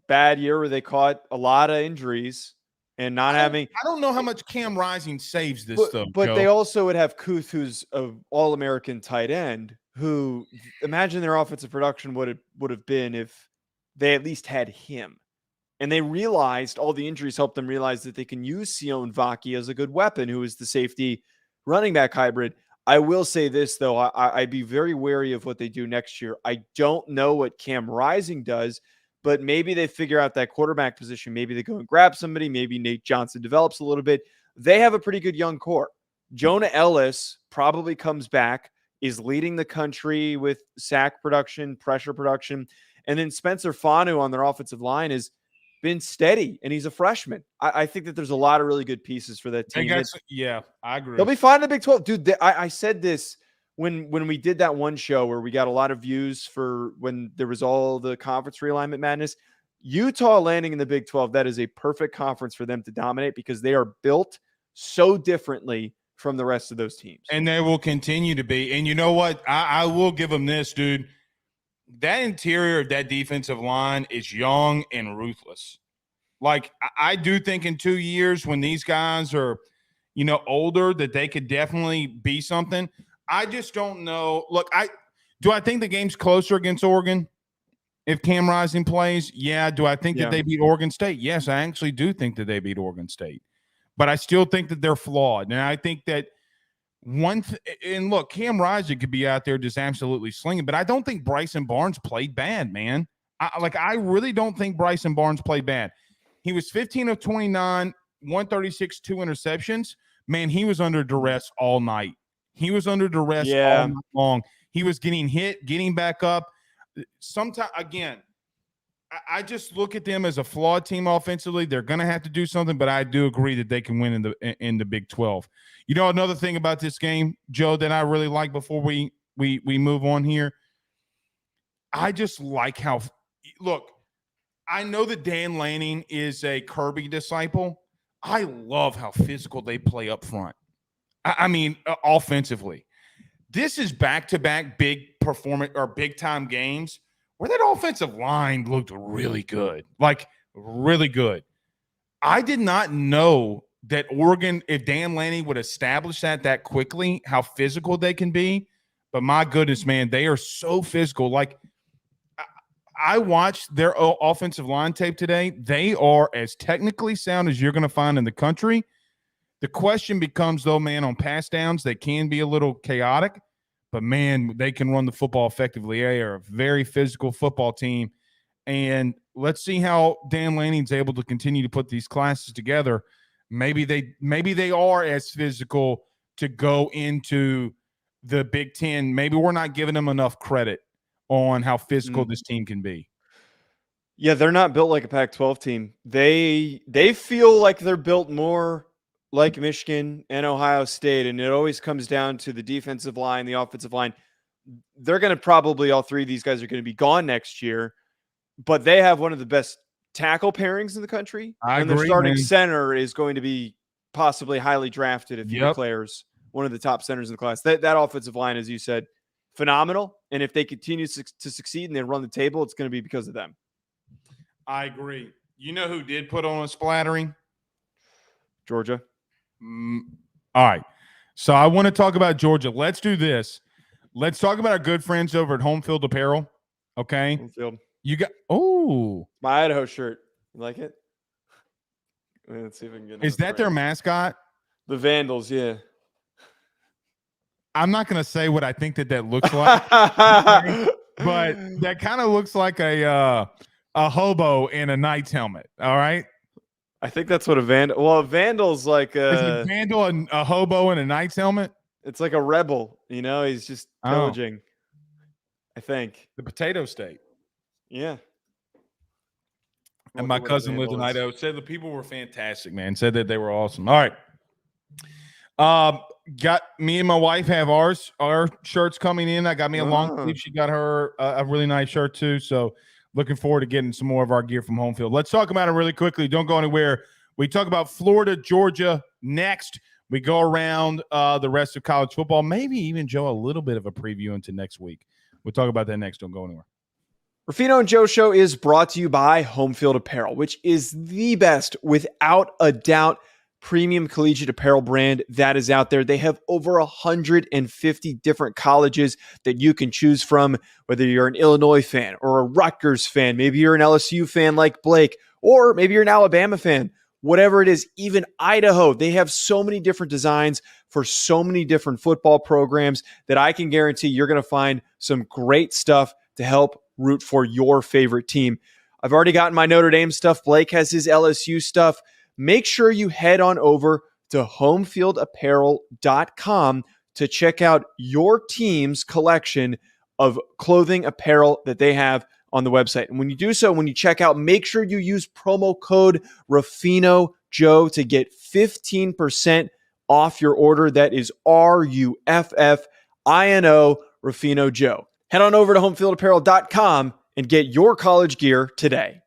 S2: bad year where they caught a lot of injuries and not having.
S1: I don't know how much Cam Rising saves this stuff,
S2: but
S1: Joe.
S2: They also would have Kuth, who's an All-American tight end. Who, imagine their offensive production would have been if they at least had him. And they realized all the injuries helped them realize that they can use Sion Vaki as a good weapon, who is the safety running back hybrid. I will say this, though. I'd be very wary of what they do next year. I don't know what Cam Rising does, but maybe they figure out that quarterback position. Maybe they go and grab somebody. Maybe Nate Johnson develops a little bit. They have a pretty good young core. Jonah Ellis probably comes back, is leading the country with sack production, pressure production. And then Spencer Fanu on their offensive line is been steady, and he's a freshman. I think that there's a lot of really good pieces for that team.
S1: Yeah, I agree.
S2: They'll be fine in the Big 12. Dude, I said this when we did that one show where we got a lot of views for when there was all the conference realignment madness. Utah landing in the Big 12, that is a perfect conference for them to dominate because they are built so differently from the rest of those teams.
S1: And they will continue to be. And you know what? I will give them this, dude. That interior of that defensive line is young and ruthless. Like, I do think in 2 years when these guys are, older, that they could definitely be something. I just don't know. Look, I think the game's closer against Oregon if Cam Rising plays? Yeah. Do I think that they beat Oregon State? Yes, I actually do think that they beat Oregon State. But I still think that they're flawed. And I think that and look, Cam Rising could be out there just absolutely slinging, but I don't think Bryson Barnes played bad, man. I really don't think Bryson Barnes played bad. He was 15 of 29, 136, 2 interceptions. Man, he was under duress all night. He was under duress all night long. He was getting hit, getting back up. Sometimes, again, I just look at them as a flawed team offensively. They're going to have to do something, but I do agree that they can win in the Big 12. Another thing about this game, Joe, that I really like before we move on here, I just like how – look, I know that Dan Lanning is a Kirby disciple. I love how physical they play up front. I mean, offensively. This is back-to-back big performance or big-time games where that offensive line looked really good, like really good. I did not know that Oregon, if Dan Lanning would establish that quickly, how physical they can be. But my goodness, man, they are so physical. Like, I watched their offensive line tape today. They are as technically sound as you're going to find in the country. The question becomes, though, man, on pass downs, they can be a little chaotic. But, man, they can run the football effectively. They are a very physical football team. And let's see how Dan Lanning's able to continue to put these classes together. Maybe they are as physical to go into the Big Ten. Maybe we're not giving them enough credit on how physical this team can be.
S2: Yeah, they're not built like a Pac-12 team. They feel like they're built more like Michigan and Ohio State, and it always comes down to the defensive line, the offensive line. They're going to probably, all three of these guys are going to be gone next year, but they have one of the best tackle pairings in the country. And their starting center is going to be possibly highly drafted if he declares one of the top centers in the class. That offensive line, as you said, phenomenal. And if they continue to succeed and they run the table, it's going to be because of them.
S1: I agree. You know who did put on a splattering?
S2: Georgia.
S1: All right. So I want to talk about Georgia. Let's do this. Let's talk about our good friends over at Home Field Apparel. Okay.
S2: Home Field.
S1: You got
S2: my Idaho shirt. You like it? Let's see if I can get it.
S1: Is that their mascot?
S2: The Vandals, yeah.
S1: I'm not going to say what I think that looks like, but that kind of looks like a hobo in a Knight's helmet. All right.
S2: I think that's what a vandal. Well, a vandal's like
S1: is a vandal and a hobo in a Knight's helmet.
S2: It's like a rebel, he's just pillaging. I think
S1: the potato state.
S2: Yeah.
S1: And my cousin lived in Idaho. Said the people were fantastic, man. Said that they were awesome. All right. Got me and my wife have our shirts coming in. I got me a long sleeve. She got her a really nice shirt too. So looking forward to getting some more of our gear from Home Field. Let's talk about it really quickly. Don't go anywhere. We talk about Florida, Georgia next. We go around the rest of college football. Maybe even, Joe, a little bit of a preview into next week. We'll talk about that next. Don't go anywhere.
S2: Ruffino and Joe Show is brought to you by Home Field Apparel, which is the best, without a doubt, premium collegiate apparel brand that is out there. They have over 150 different colleges that you can choose from, whether you're an Illinois fan or a Rutgers fan, maybe you're an LSU fan like Blake, or maybe you're an Alabama fan, whatever it is, even Idaho. They have so many different designs for so many different football programs that I can guarantee you're going to find some great stuff to help root for your favorite team. I've already gotten my Notre Dame stuff. Blake has his LSU stuff. Make sure you head on over to homefieldapparel.com to check out your team's collection of clothing apparel that they have on the website. And when you do so, when you check out, make sure you use promo code Ruffino Joe to get 15% off your order. That is RUFFINO, Ruffino Joe. Head on over to homefieldapparel.com and get your college gear today.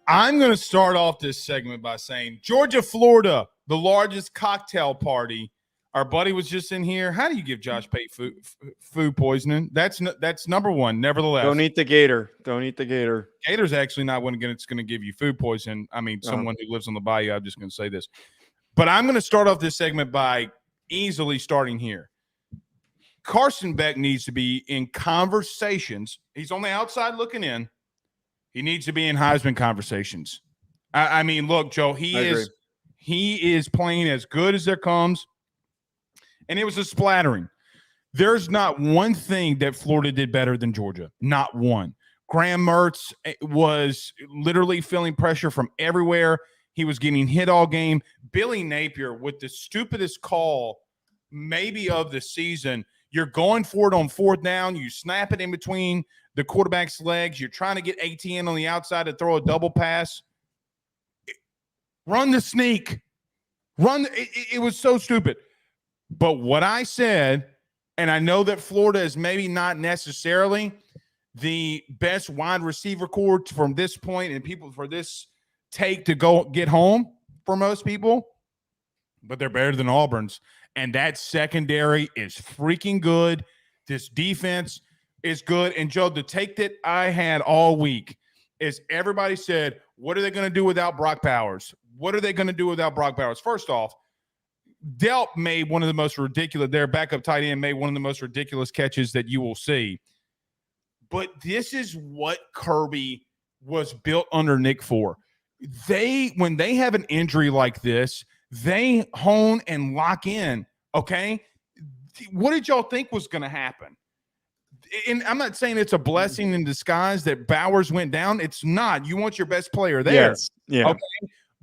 S1: I'm going to start off this segment by saying Georgia, Florida, the largest cocktail party. Our buddy was just in here. How do you give Josh Pate food poisoning? That's number one. Nevertheless,
S2: don't eat the gator. Don't eat the gator.
S1: Gator's actually not one it's going to give you food poison. I mean, someone who lives on the bayou. I'm just going to say this, but I'm going to start off this segment by easily starting here. Carson Beck needs to be in conversations. He's on the outside looking in. He needs to be in Heisman conversations. I mean, look, Joe, he is playing as good as there comes. And it was a splattering. There's not one thing that Florida did better than Georgia. Not one. Graham Mertz was literally feeling pressure from everywhere. He was getting hit all game. Billy Napier with the stupidest call maybe of the season. You're going for it on fourth down. You snap it in between the quarterback's legs. You're trying to get ATN on the outside to throw a double pass. Run the sneak. It was so stupid. But what I said, and I know that Florida is maybe not necessarily the best wide receiver corps from this point and people for this take to go get home for most people, but they're better than Auburn's. And that secondary is freaking good. This defense is good. And, Joe, the take that I had all week is everybody said, what are they going to do without Brock Bowers? What are they going to do without Brock Bowers? First off, Delp made one of the most ridiculous, their backup tight end made one of the most ridiculous catches that you will see. But this is what Kirby was built under Nick for. When they have an injury like this, they hone and lock in, okay? What did y'all think was going to happen? And I'm not saying it's a blessing in disguise that Bowers went down. It's not. You want your best player there.
S2: Yes. Yeah.
S1: Okay?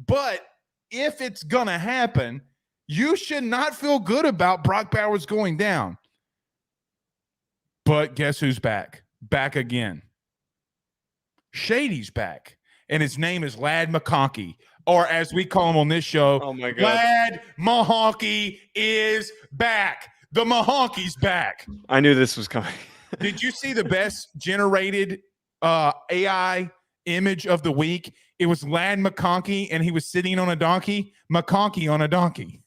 S1: But if it's going to happen, you should not feel good about Brock Bowers going down. But guess who's back? Back again. Shady's back. And his name is Ladd McConkey. Or as we call him on this show,
S2: oh my God,
S1: Ladd Mahonky is back. The Mahonky's back.
S2: I knew this was coming.
S1: Did you see the best generated AI image of the week? It was Ladd McConkey, and he was sitting on a donkey. McConkey on a donkey.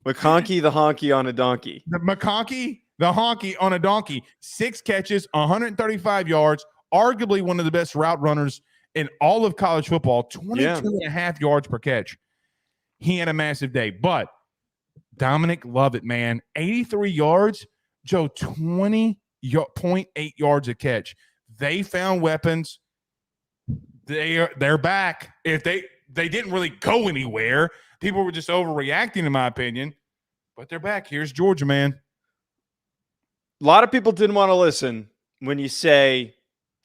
S2: McConkey the honky on a donkey.
S1: The McConkey the honky on a donkey. 6 catches, 135 yards, arguably one of the best route runners in all of college football, 22 and a half yards per catch. He had a massive day. But Dominic Lovett, man, 83 yards, Joe, 20.8 yards a catch. They found weapons. They're back. If they didn't really go anywhere. People were just overreacting, in my opinion. But they're back. Here's Georgia, man.
S2: A lot of people didn't want to listen when you say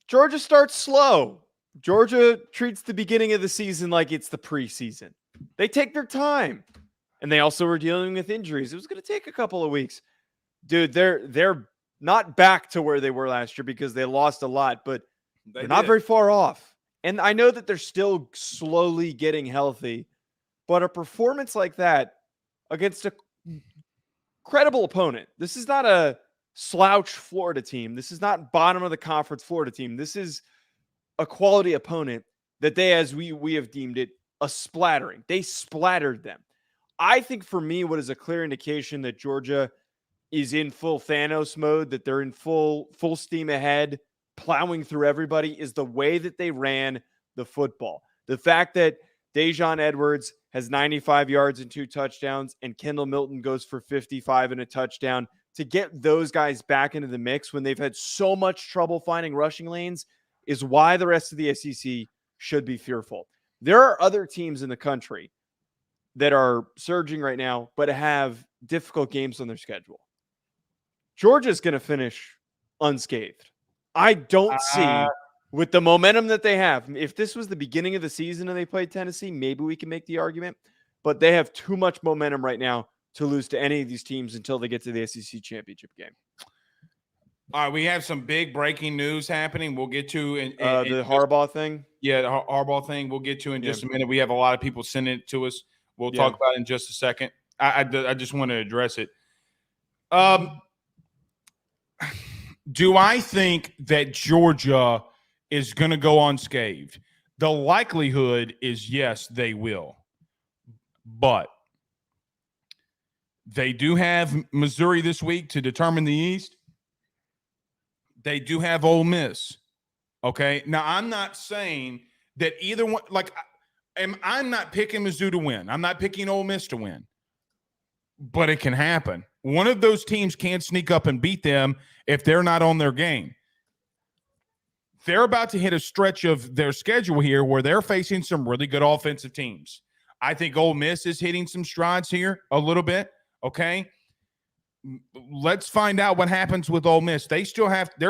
S2: Georgia starts slow. Georgia treats the beginning of the season like it's the preseason. They take their time. And they also were dealing with injuries. It was going to take a couple of weeks. Dude, they're not back to where they were last year because they lost a lot, but they're not very far off. And I know that they're still slowly getting healthy, but a performance like that against a credible opponent, this is not a slouch Florida team. This is not bottom of the conference Florida team. This is a quality opponent that they, as we have deemed it, a splattering. They splattered them. I think for me, what is a clear indication that Georgia is in full Thanos mode, that they're in full steam ahead, plowing through everybody, is the way that they ran the football. The fact that Dejon Edwards has 95 yards and 2 touchdowns and Kendall Milton goes for 55 and a touchdown, to get those guys back into the mix when they've had so much trouble finding rushing lanes is why the rest of the SEC should be fearful. There are other teams in the country that are surging right now, but have difficult games on their schedule. Georgia's going to finish unscathed. I don't see, with the momentum that they have, if this was the beginning of the season and they played Tennessee, maybe we can make the argument, but they have too much momentum right now to lose to any of these teams until they get to the SEC championship game.
S1: All right, we have some big breaking news happening. We'll get to
S2: the Harbaugh thing.
S1: Yeah, the Harbaugh thing. We'll get to in just a minute. We have a lot of people sending it to us. We'll talk about it in just a second. I just want to address it. Do I think that Georgia is going to go unscathed? The likelihood is yes, they will. But they do have Missouri this week to determine the East. They do have Ole Miss. Okay. Now, I'm not saying that either one, I'm not picking Mizzou to win. I'm not picking Ole Miss to win. But it can happen. One of those teams can't sneak up and beat them if they're not on their game. They're about to hit a stretch of their schedule here where they're facing some really good offensive teams. I think Ole Miss is hitting some strides here a little bit. Okay. Let's find out what happens with Ole Miss. They're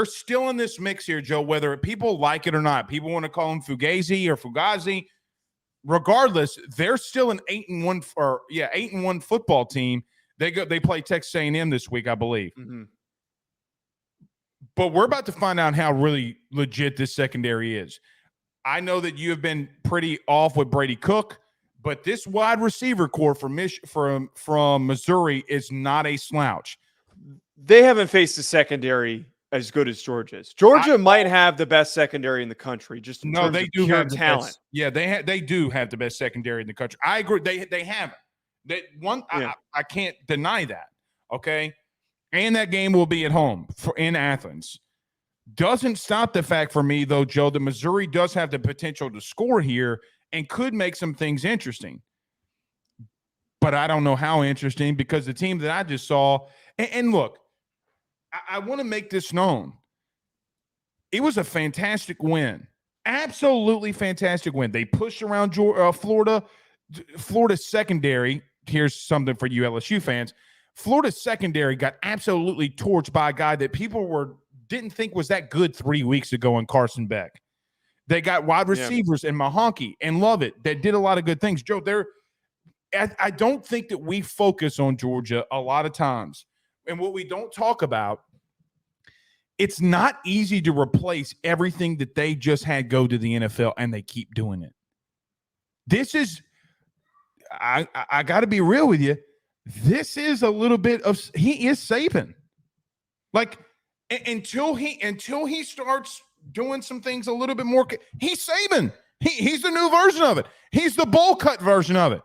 S1: still in this mix here, Joe, whether people like it or not. People want to call them Fugazi or Fugazi. Regardless, they're still an 8-1 football team. They play Texas A&M this week, I believe.
S2: Mm-hmm.
S1: But we're about to find out how really legit this secondary is. I know that you have been pretty off with Brady Cook, but this wide receiver core from Missouri is not a slouch.
S2: They haven't faced a secondary as good as Georgia's. Georgia might have the best secondary in the country. Just in terms
S1: they
S2: of
S1: do
S2: pure
S1: have
S2: talent.
S1: Best, yeah, they do have the best secondary in the country. I agree. They haven't. I can't deny that. Okay, and that game will be at home in Athens. Doesn't stop the fact for me though, Joe, that Missouri does have the potential to score here and could make some things interesting. But I don't know how interesting because the team that I just saw, and look, I want to make this known. It was a fantastic win. Absolutely fantastic win. They pushed around Florida. Florida's secondary, here's something for you LSU fans. Florida's secondary got absolutely torched by a guy that people didn't think was that good 3 weeks ago in Carson Beck. They got wide receivers in Mahonky and Lovett that did a lot of good things. Joe, I don't think that we focus on Georgia a lot of times. And what we don't talk about, it's not easy to replace everything that they just had go to the NFL, and they keep doing it. This is, I got to be real with you. This is a little bit of, he is Saban. Like, until he starts doing some things a little bit more, he's Saban. He's the new version of it. He's the bowl cut version of it.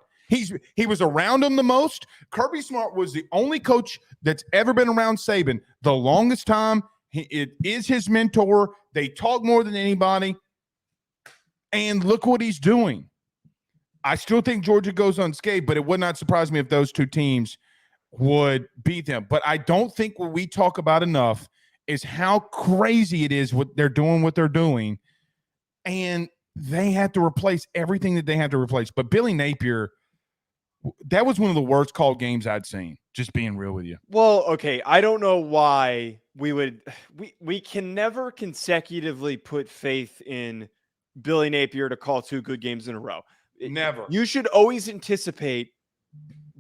S1: He was around him the most. Kirby Smart was the only coach that's ever been around Saban the longest time. It is his mentor. They talk more than anybody. And look what he's doing. I still think Georgia goes unscathed, but it would not surprise me if those two teams would beat them. But I don't think what we talk about enough is how crazy it is what they're doing. And they have to replace everything that they have to replace. But Billy Napier, that was one of the worst called games I'd seen, just being real with you.
S2: Well, okay, I don't know why we can never consecutively put faith in Billy Napier to call 2 good games in a row.
S1: Never.
S2: You should always anticipate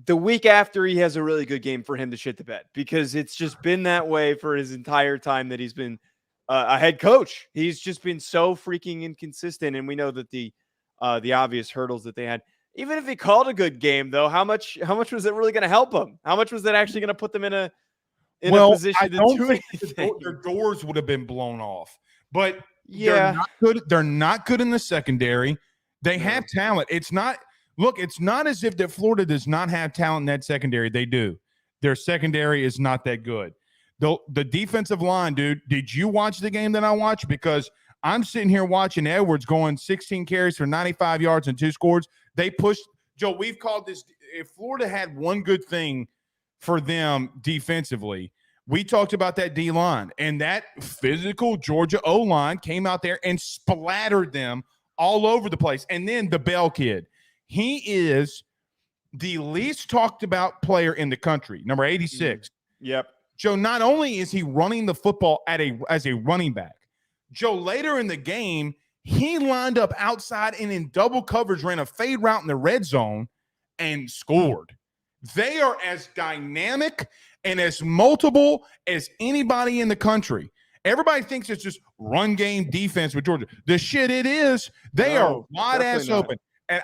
S2: the week after he has a really good game for him to shit the bed, because it's just been that way for his entire time that he's been a head coach. He's just been so freaking inconsistent, and we know that the obvious hurdles that they had. Even if he called a good game, though, how much was it really going to help them? How much was that actually going to put them in a position to do anything?
S1: Their doors would have been blown off. But they're not good. They're not good in the secondary. They have talent. It's not as if that Florida does not have talent in that secondary. They do. Their secondary is not that good. The defensive line, dude, did you watch the game that I watched? Because I'm sitting here watching Edwards going 16 carries for 95 yards and 2 scores. They pushed. Joe, we've called this. If Florida had one good thing for them defensively, we talked about that D-line. And that physical Georgia O-line came out there and splattered them all over the place. And then the Bell kid. He is the least talked about player in the country, number 86.
S2: Yep.
S1: Joe, not only is he running the football as a running back, Joe, later in the game, he lined up outside and in double coverage, ran a fade route in the red zone and scored. They are as dynamic and as multiple as anybody in the country. Everybody thinks it's just run game defense with Georgia. The shit it is, they are wide ass open. And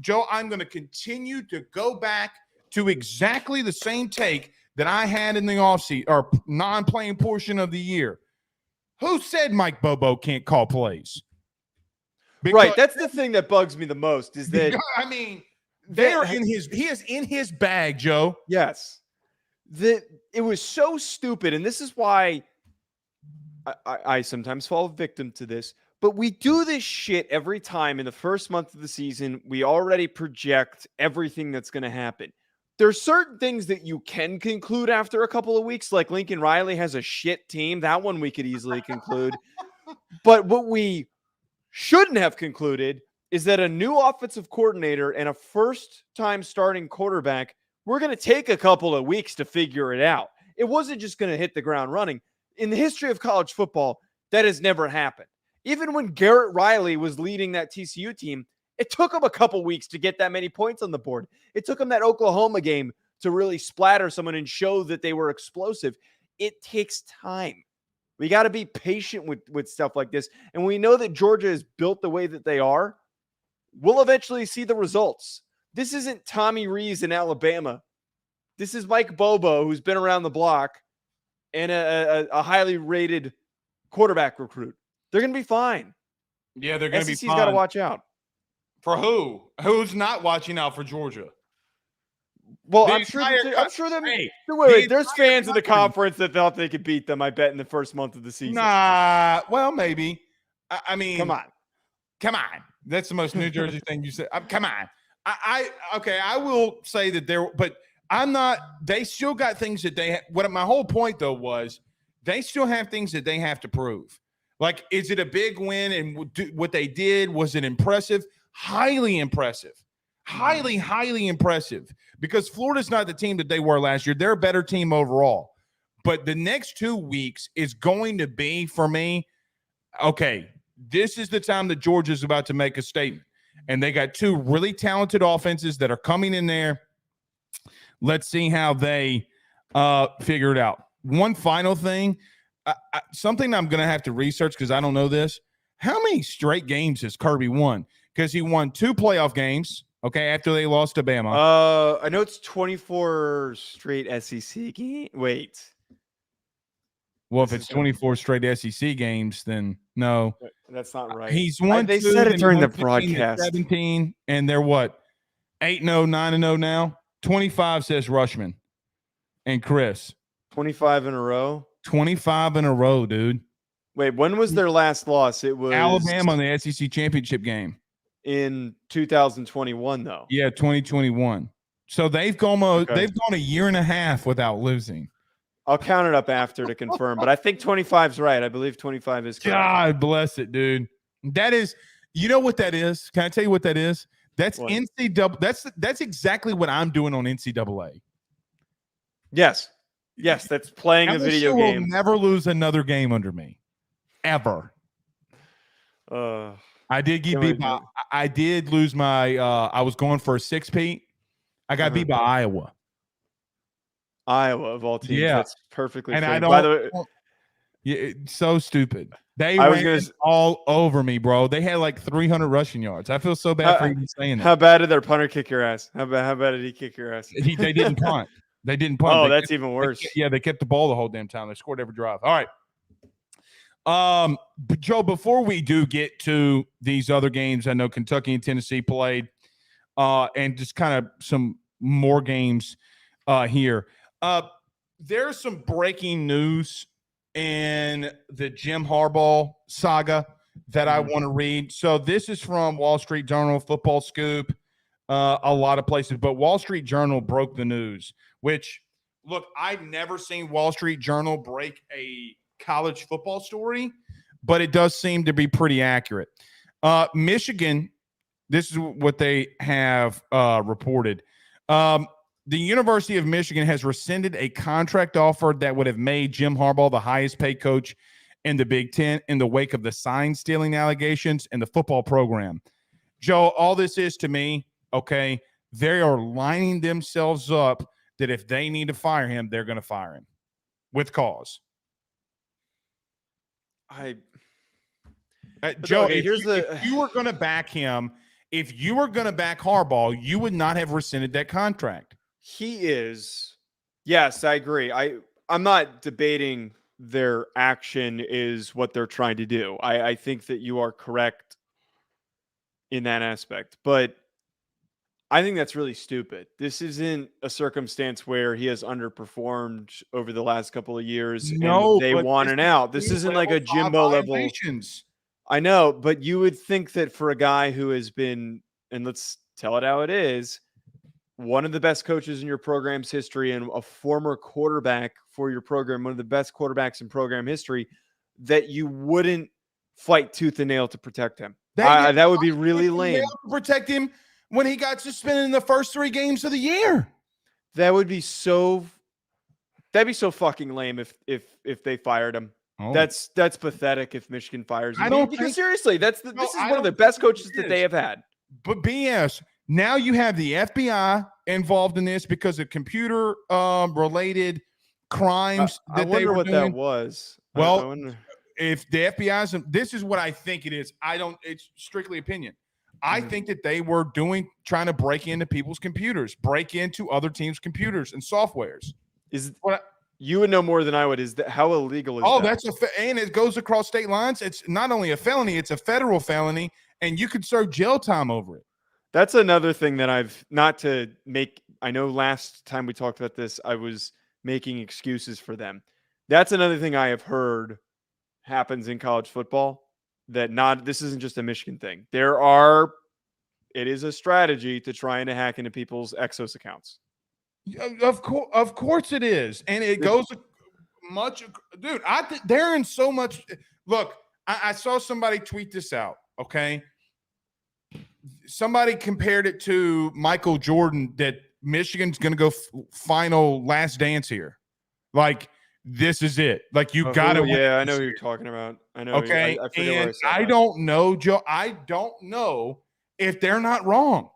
S1: Joe, I'm going to continue to go back to exactly the same take that I had in the offseason or non-playing portion of the year. Who said Mike Bobo can't call plays?
S2: Right. That's the thing that bugs me the most is that
S1: I mean, he is in his bag, Joe.
S2: Yes. It was so stupid. And this is why I sometimes fall victim to this, but we do this shit every time in the first month of the season. We already project everything that's going to happen. There's certain things that you can conclude after a couple of weeks, like Lincoln Riley has a shit team. That one we could easily conclude. But what we shouldn't have concluded is that a new offensive coordinator and a first-time starting quarterback, we're going to take a couple of weeks to figure it out. It wasn't just going to hit the ground running. In the history of college football, that has never happened. Even when Garrett Riley was leading that TCU team, it took him a couple weeks to get that many points on the board. It took him that Oklahoma game to really splatter someone and show that they were explosive. It takes time. We got to be patient with stuff like this. And we know that Georgia is built the way that they are. We'll eventually see the results. This isn't Tommy Rees in Alabama. This is Mike Bobo, who's been around the block, and a highly rated quarterback recruit. They're going to be fine.
S1: Yeah, they're going to be fine.
S2: SEC's got to watch out.
S1: For who? Who's not watching out for Georgia?
S2: Well, I'm sure them. Hey, wait, there's fans of the conference that thought they could beat them, I bet, in the first month of the season.
S1: Nah, well, maybe. I mean,
S2: come on.
S1: That's the most New Jersey thing you said. Come on. Okay, I will say that but I'm not. They still got things that they. What my whole point though was, they still have things that they have to prove. Like, is it a big win? And what they did, was it impressive? Highly impressive. Highly impressive. Because Florida's not the team that they were last year. They're a better team overall. But the next 2 weeks is going to be, for me, okay, this is the time that Georgia's about to make a statement. And they got two really talented offenses that are coming in there. Let's see how they figure it out. One final thing, something I'm going to have to research because I don't know this. How many straight games has Kirby won? Because he won 2 playoff games, okay, after they lost to Bama.
S2: I know it's 24 straight SEC games. Wait.
S1: Well, if it's 24 straight SEC games, then no.
S2: That's not right.
S1: He's won.
S2: They said it during the broadcast.
S1: 17, and they're what? 8-0, 9-0 now. 25 says Rushman and Chris.
S2: 25 in a row?
S1: 25 in a row, dude.
S2: Wait, when was their last loss? It was
S1: Alabama in the SEC championship game.
S2: In 2021, though.
S1: Yeah, 2021. So they've gone a year and a half without losing.
S2: I'll count it up after to confirm, but I think 25 is right. I believe 25 is correct.
S1: God bless it, dude. That is, you know what that is? Can I tell you what that is? That's
S2: what?
S1: NCAA. That's exactly what I'm doing on NCAA.
S2: Yes, that's playing a video game.
S1: Will never lose another game under me, ever. I did get beat by. I did lose my. I was going for a 6-peat. I got beat by Iowa.
S2: Iowa of all teams. Yeah, that's perfectly.
S1: And
S2: fair.
S1: I don't.
S2: By the way,
S1: yeah, it's so stupid. They ran all over me, bro. They had like 300 rushing yards. I feel so bad for even saying that.
S2: How bad did their punter kick your ass? How bad did he kick your ass?
S1: They didn't punt. They didn't punt.
S2: Oh, that's even worse.
S1: They kept the ball the whole damn time. They scored every drive. All right. Joe, before we do get to these other games, I know Kentucky and Tennessee played, and just kind of some more games here. There's some breaking news in the Jim Harbaugh saga that I want to read. So this is from Wall Street Journal, Football Scoop, a lot of places, but Wall Street Journal broke the news, which, look, I've never seen Wall Street Journal break a college football story, but it does seem to be pretty accurate. Michigan, this is what they have reported. The University of Michigan has rescinded a contract offer that would have made Jim Harbaugh the highest paid coach in the Big Ten in the wake of the sign-stealing allegations in the football program. Joe, all this is to me, okay, they are lining themselves up that if they need to fire him, they're going to fire him with cause. Joe,
S2: okay,
S1: if you were going to back him, if you were going to back Harbaugh, you would not have rescinded that contract.
S2: He is. Yes, I agree. I'm not debating their action is what they're trying to do. I think that you are correct in that aspect, but I think that's really stupid. This isn't a circumstance where he has underperformed over the last couple of years and they want an out. This isn't like a Jimbo level. I know, but you would think that for a guy who has been, and let's tell it how it is, one of the best coaches in your program's history and a former quarterback for your program, one of the best quarterbacks in program history, that you wouldn't fight tooth and nail to protect him. That would be really lame.
S1: To protect him when he got suspended in the first 3 games of the year.
S2: That'd be so fucking lame if they fired him. Oh. That's pathetic if Michigan fires him. Because seriously, this is one of the best coaches that they have had.
S1: But BS, now you have the FBI involved in this because of computer related crimes
S2: that they were doing. That was.
S1: Well, if the FBI's, this is what I think it is. It's strictly opinion. I think that they were trying to break into people's computers, break into other teams' computers and softwares.
S2: You would know more than I would. How illegal is that? Oh,
S1: that's and it goes across state lines. It's not only a felony, it's a federal felony, and you could serve jail time over it.
S2: That's another thing that I know last time we talked about this, I was making excuses for them. That's another thing I have heard happens in college football. This isn't just a Michigan thing. It is a strategy to try to hack into people's Exos accounts.
S1: Of course it is. And it goes much, dude, they're in so much. Look, I saw somebody tweet this out. Okay. Somebody compared it to Michael Jordan, that Michigan's going to go final last dance here. Like, this is it. Like, you got to.
S2: Yeah, I know who you're talking about. I know.
S1: Okay. I don't know, Joe. I don't know if they're not wrong.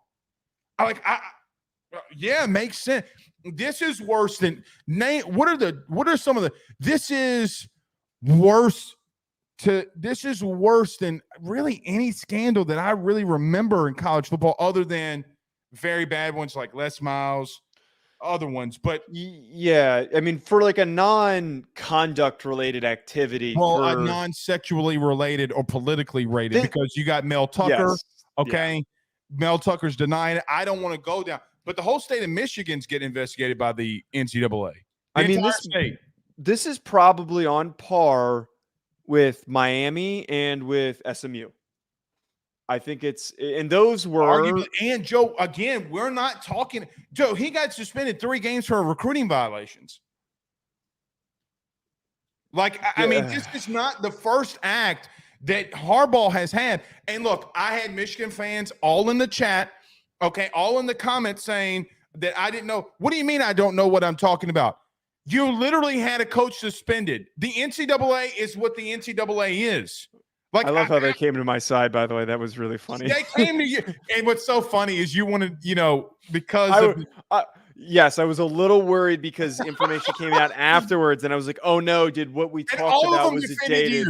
S1: Yeah, it makes sense. This is worse than what are some of the this is worse than really any scandal that I really remember in college football, other than very bad ones like Les Miles, other ones. But
S2: yeah, I mean, for like a non-conduct related activity,
S1: a non-sexually related or politically rated, because you got Mel Tucker. Yes. Okay. Yeah. Mel Tucker's denying it. I don't want to go down, but the whole state of Michigan's getting investigated by the NCAA.
S2: This is probably on par with Miami and with SMU. I think and those were.
S1: And Joe, again, we're not talking. Joe, he got suspended 3 games for recruiting violations. Like, I mean, this is not the first act that Harbaugh has had. And look, I had Michigan fans all in the chat, okay, all in the comments saying that I didn't know. What do you mean I don't know what I'm talking about? You literally had a coach suspended. The NCAA is what the NCAA is. Like,
S2: I love how they came to my side, by the way. That was really funny.
S1: They came to you. And what's so funny is you wanted, because
S2: yes, I was a little worried because information came out afterwards, and I was like, oh no, did what we talked about was it dated?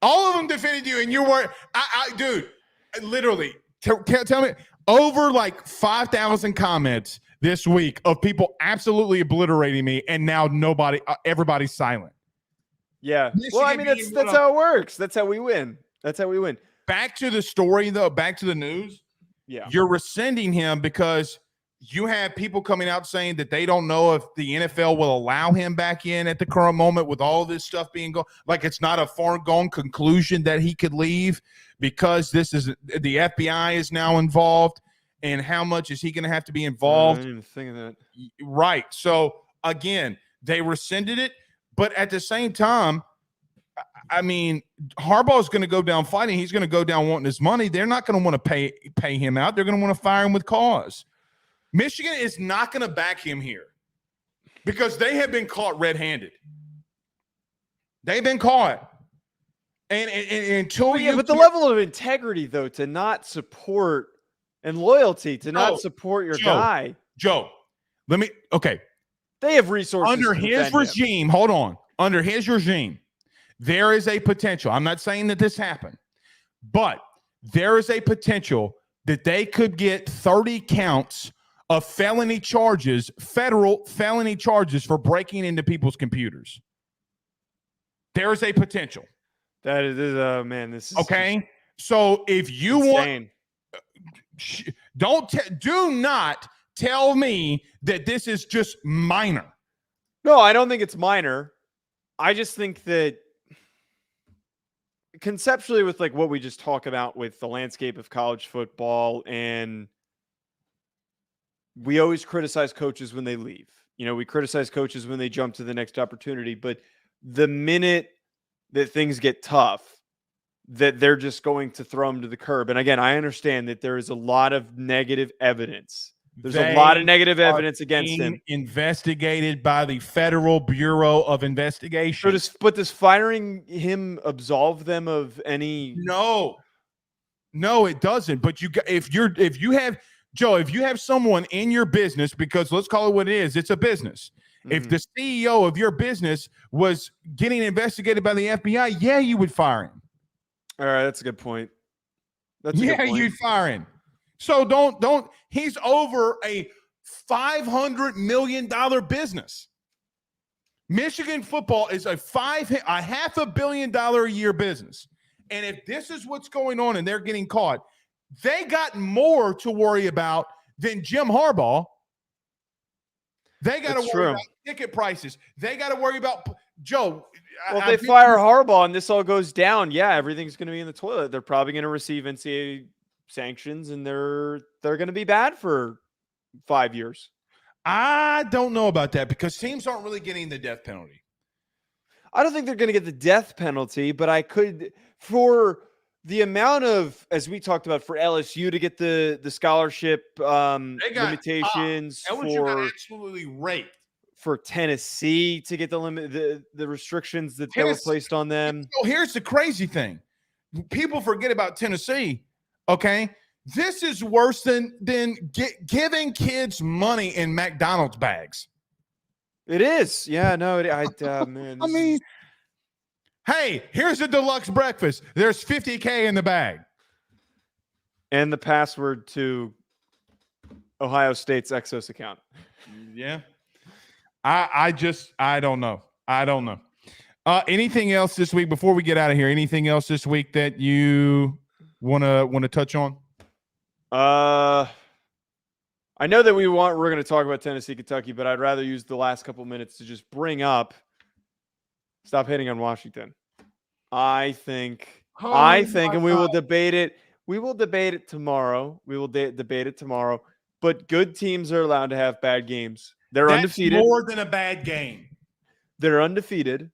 S1: All of them defended you, and you were, dude, literally, tell me, over like 5,000 comments this week of people absolutely obliterating me, and now everybody's silent.
S2: Yeah. Well, I mean, that's how it works. That's how we win.
S1: Back to the story, though, back to the news.
S2: Yeah.
S1: You're rescinding him because you have people coming out saying that they don't know if the NFL will allow him back in at the current moment with all this stuff being going. Like, it's not a foregone conclusion that he could leave because the FBI is now involved. And how much is he going to have to be involved?
S2: I didn't even think of that.
S1: Right. So, again, they rescinded it. But at the same time, I mean, Harbaugh is going to go down fighting. He's going to go down wanting his money. They're not going to want to pay him out. They're going to want to fire him with cause. Michigan is not going to back him here because they have been caught red-handed. They've been caught. And until
S2: but the level of integrity, though, to not support and loyalty to not support your guy.
S1: Joe, Okay.
S2: They have resources
S1: Under
S2: to
S1: his
S2: defend him.
S1: regime, hold on. Under his regime, there is a potential. I'm not saying that this happened, but there is a potential that they could get 30 counts of felony charges, federal felony charges for breaking into people's computers. There is a potential.
S2: That is, man, this is
S1: okay. So if you
S2: insane.
S1: do not tell me that this is just minor.
S2: No, I don't think it's minor. I just think that conceptually, with like what we just talk about with the landscape of college football, and we always criticize coaches when they leave. We criticize coaches when they jump to the next opportunity, but the minute that things get tough, that they're just going to throw them to the curb. And again, I understand that there is a lot of negative evidence. There's a lot of negative evidence against him.
S1: Investigated by the Federal Bureau of Investigation.
S2: But does firing him absolve them of any?
S1: No, it doesn't. But if you have someone in your business, because let's call it what it is, it's a business. Mm-hmm. If the CEO of your business was getting investigated by the FBI, yeah, you would fire him.
S2: All right, that's a good point.
S1: You'd fire him. So don't. He's over a $500 million business. Michigan football is a $500 million a year business. And if this is what's going on and they're getting caught, they got more to worry about than Jim Harbaugh. They got to worry about ticket prices. They got to worry about Joe.
S2: Well, if they fire Harbaugh and this all goes down, yeah, everything's going to be in the toilet. They're probably going to receive NCAA sanctions, and they're going to be bad for 5 years.
S1: I don't know about that because teams aren't really getting the death penalty.
S2: I don't think they're going to get the death penalty, but I could, for the amount of, as we talked about, for LSU to get the scholarship limitations,
S1: LSU got absolutely raped.
S2: For Tennessee to get the restrictions that were placed on them.
S1: So here's the crazy thing. People forget about Tennessee, okay? This is worse than giving kids money in McDonald's bags.
S2: It is. Yeah, no, man.
S1: I mean, hey, here's a deluxe breakfast. There's $50K in the bag.
S2: And the password to Ohio State's Exos account.
S1: Yeah. I don't know. Anything else this week before we get out of here? Anything else this week that you want to touch on?
S2: I know that we're going to talk about Tennessee, Kentucky, but I'd rather use the last couple minutes to just bring up. Stop hitting on Washington. I think, and we will debate it. We will debate it tomorrow. Debate it tomorrow. But good teams are allowed to have bad games. That's undefeated.
S1: More than a bad game.
S2: They're undefeated.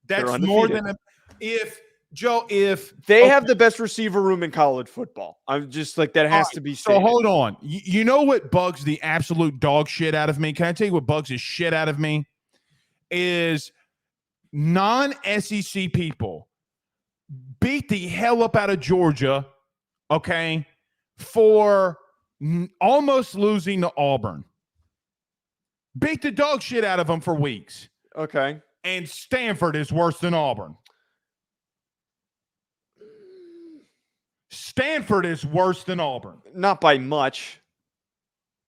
S1: That's more than if
S2: they have the best receiver room in college football. I'm just like, that has to be stated.
S1: So hold on. You know what bugs the absolute dog shit out of me? Can I tell you what bugs the shit out of me? Is non-SEC people beat the hell up out of Georgia, okay, for almost losing to Auburn. Beat the dog shit out of them for weeks.
S2: Okay.
S1: And Stanford is worse than Auburn. Stanford is worse than Auburn.
S2: Not by much,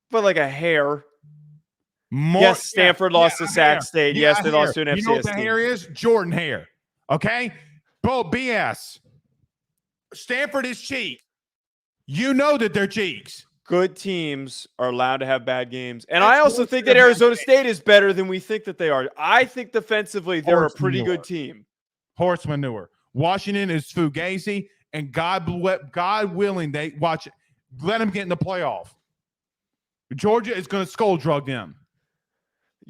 S2: but like a hair. Yes, Stanford lost to Sac State.
S1: Yeah,
S2: yes, they lost to an FCS
S1: team. You know what the hair is? Jordan hair. Okay? BS. Stanford is cheap. You know that they're cheeks.
S2: Good teams are allowed to have bad games. And I also think that Arizona State is better than we think that they are. I think defensively they're a pretty good team.
S1: Horse manure. Washington is fugazi, and God willing, they watch it. Let them get in the playoff. Georgia is going to skull drug them.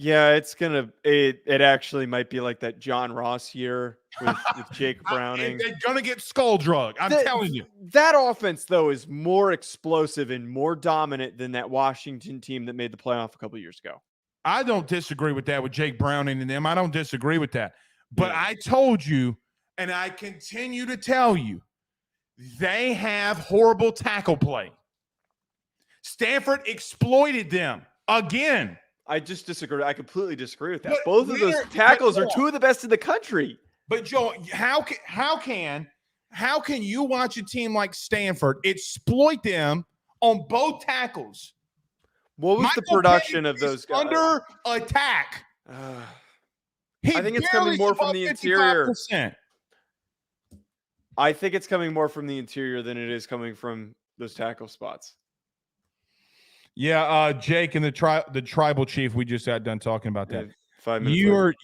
S2: Yeah, it actually might be like that John Ross year with Jake Browning.
S1: They're going to get skull drug. I'm telling you.
S2: That offense, though, is more explosive and more dominant than that Washington team that made the playoff a couple of years ago.
S1: I don't disagree with that with Jake Browning and them. I don't disagree with that. But I told you, and I continue to tell you, they have horrible tackle play. Stanford exploited them again.
S2: I just disagree. I completely disagree with that. Both of those tackles are two of the best in the country.
S1: But Joe, how can you watch a team like Stanford exploit them on both tackles?
S2: What was the production of those guys?
S1: Under attack.
S2: I think it's coming more from the interior. I think it's coming more from the interior than it is coming from those tackle spots.
S1: Yeah, Jake and the tribal chief, we just got done talking about that.
S2: 5 minutes.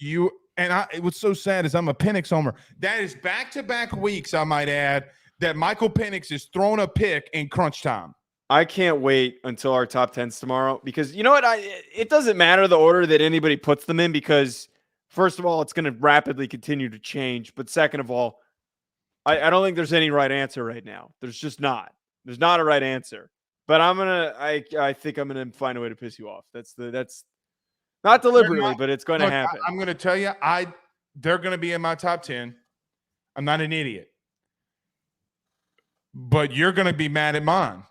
S1: It was so sad as I'm a Penix homer. That is back-to-back weeks, I might add, that Michael Penix is throwing a pick in crunch time.
S2: I can't wait until our top 10s tomorrow because you know what? It doesn't matter the order that anybody puts them in because, first of all, it's going to rapidly continue to change. But second of all, I don't think there's any right answer right now. There's just not. There's not a right answer. But I think I'm gonna find a way to piss you off. That's not deliberately, but it's going to happen.
S1: I'm going to tell you, they're going to be in my top 10. I'm not an idiot, but you're going to be mad at mine.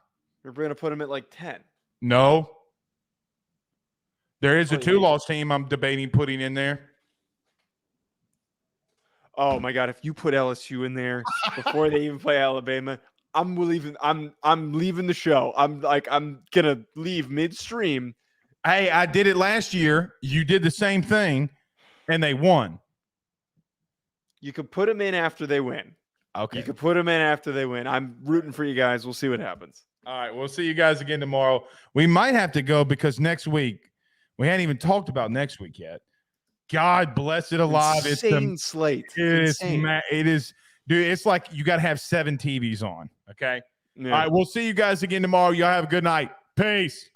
S2: You're going to put them at like 10.
S1: No, there is a 2-loss team I'm debating putting in there.
S2: Oh my God! If you put LSU in there before they even play Alabama, I'm leaving. I'm leaving the show. I'm gonna leave midstream.
S1: Hey, I did it last year. You did the same thing, and they won.
S2: You could put them in after they win.
S1: Okay.
S2: You could put them in after they win. I'm rooting for you guys. We'll see what happens.
S1: All right, we'll see you guys again tomorrow. We might have to go because next week we hadn't even talked about next week yet. God bless it alive.
S2: Insane slate.
S1: It is, dude. It's like you got to have 7 TVs on. Okay. Yeah. All right. We'll see you guys again tomorrow. Y'all have a good night. Peace.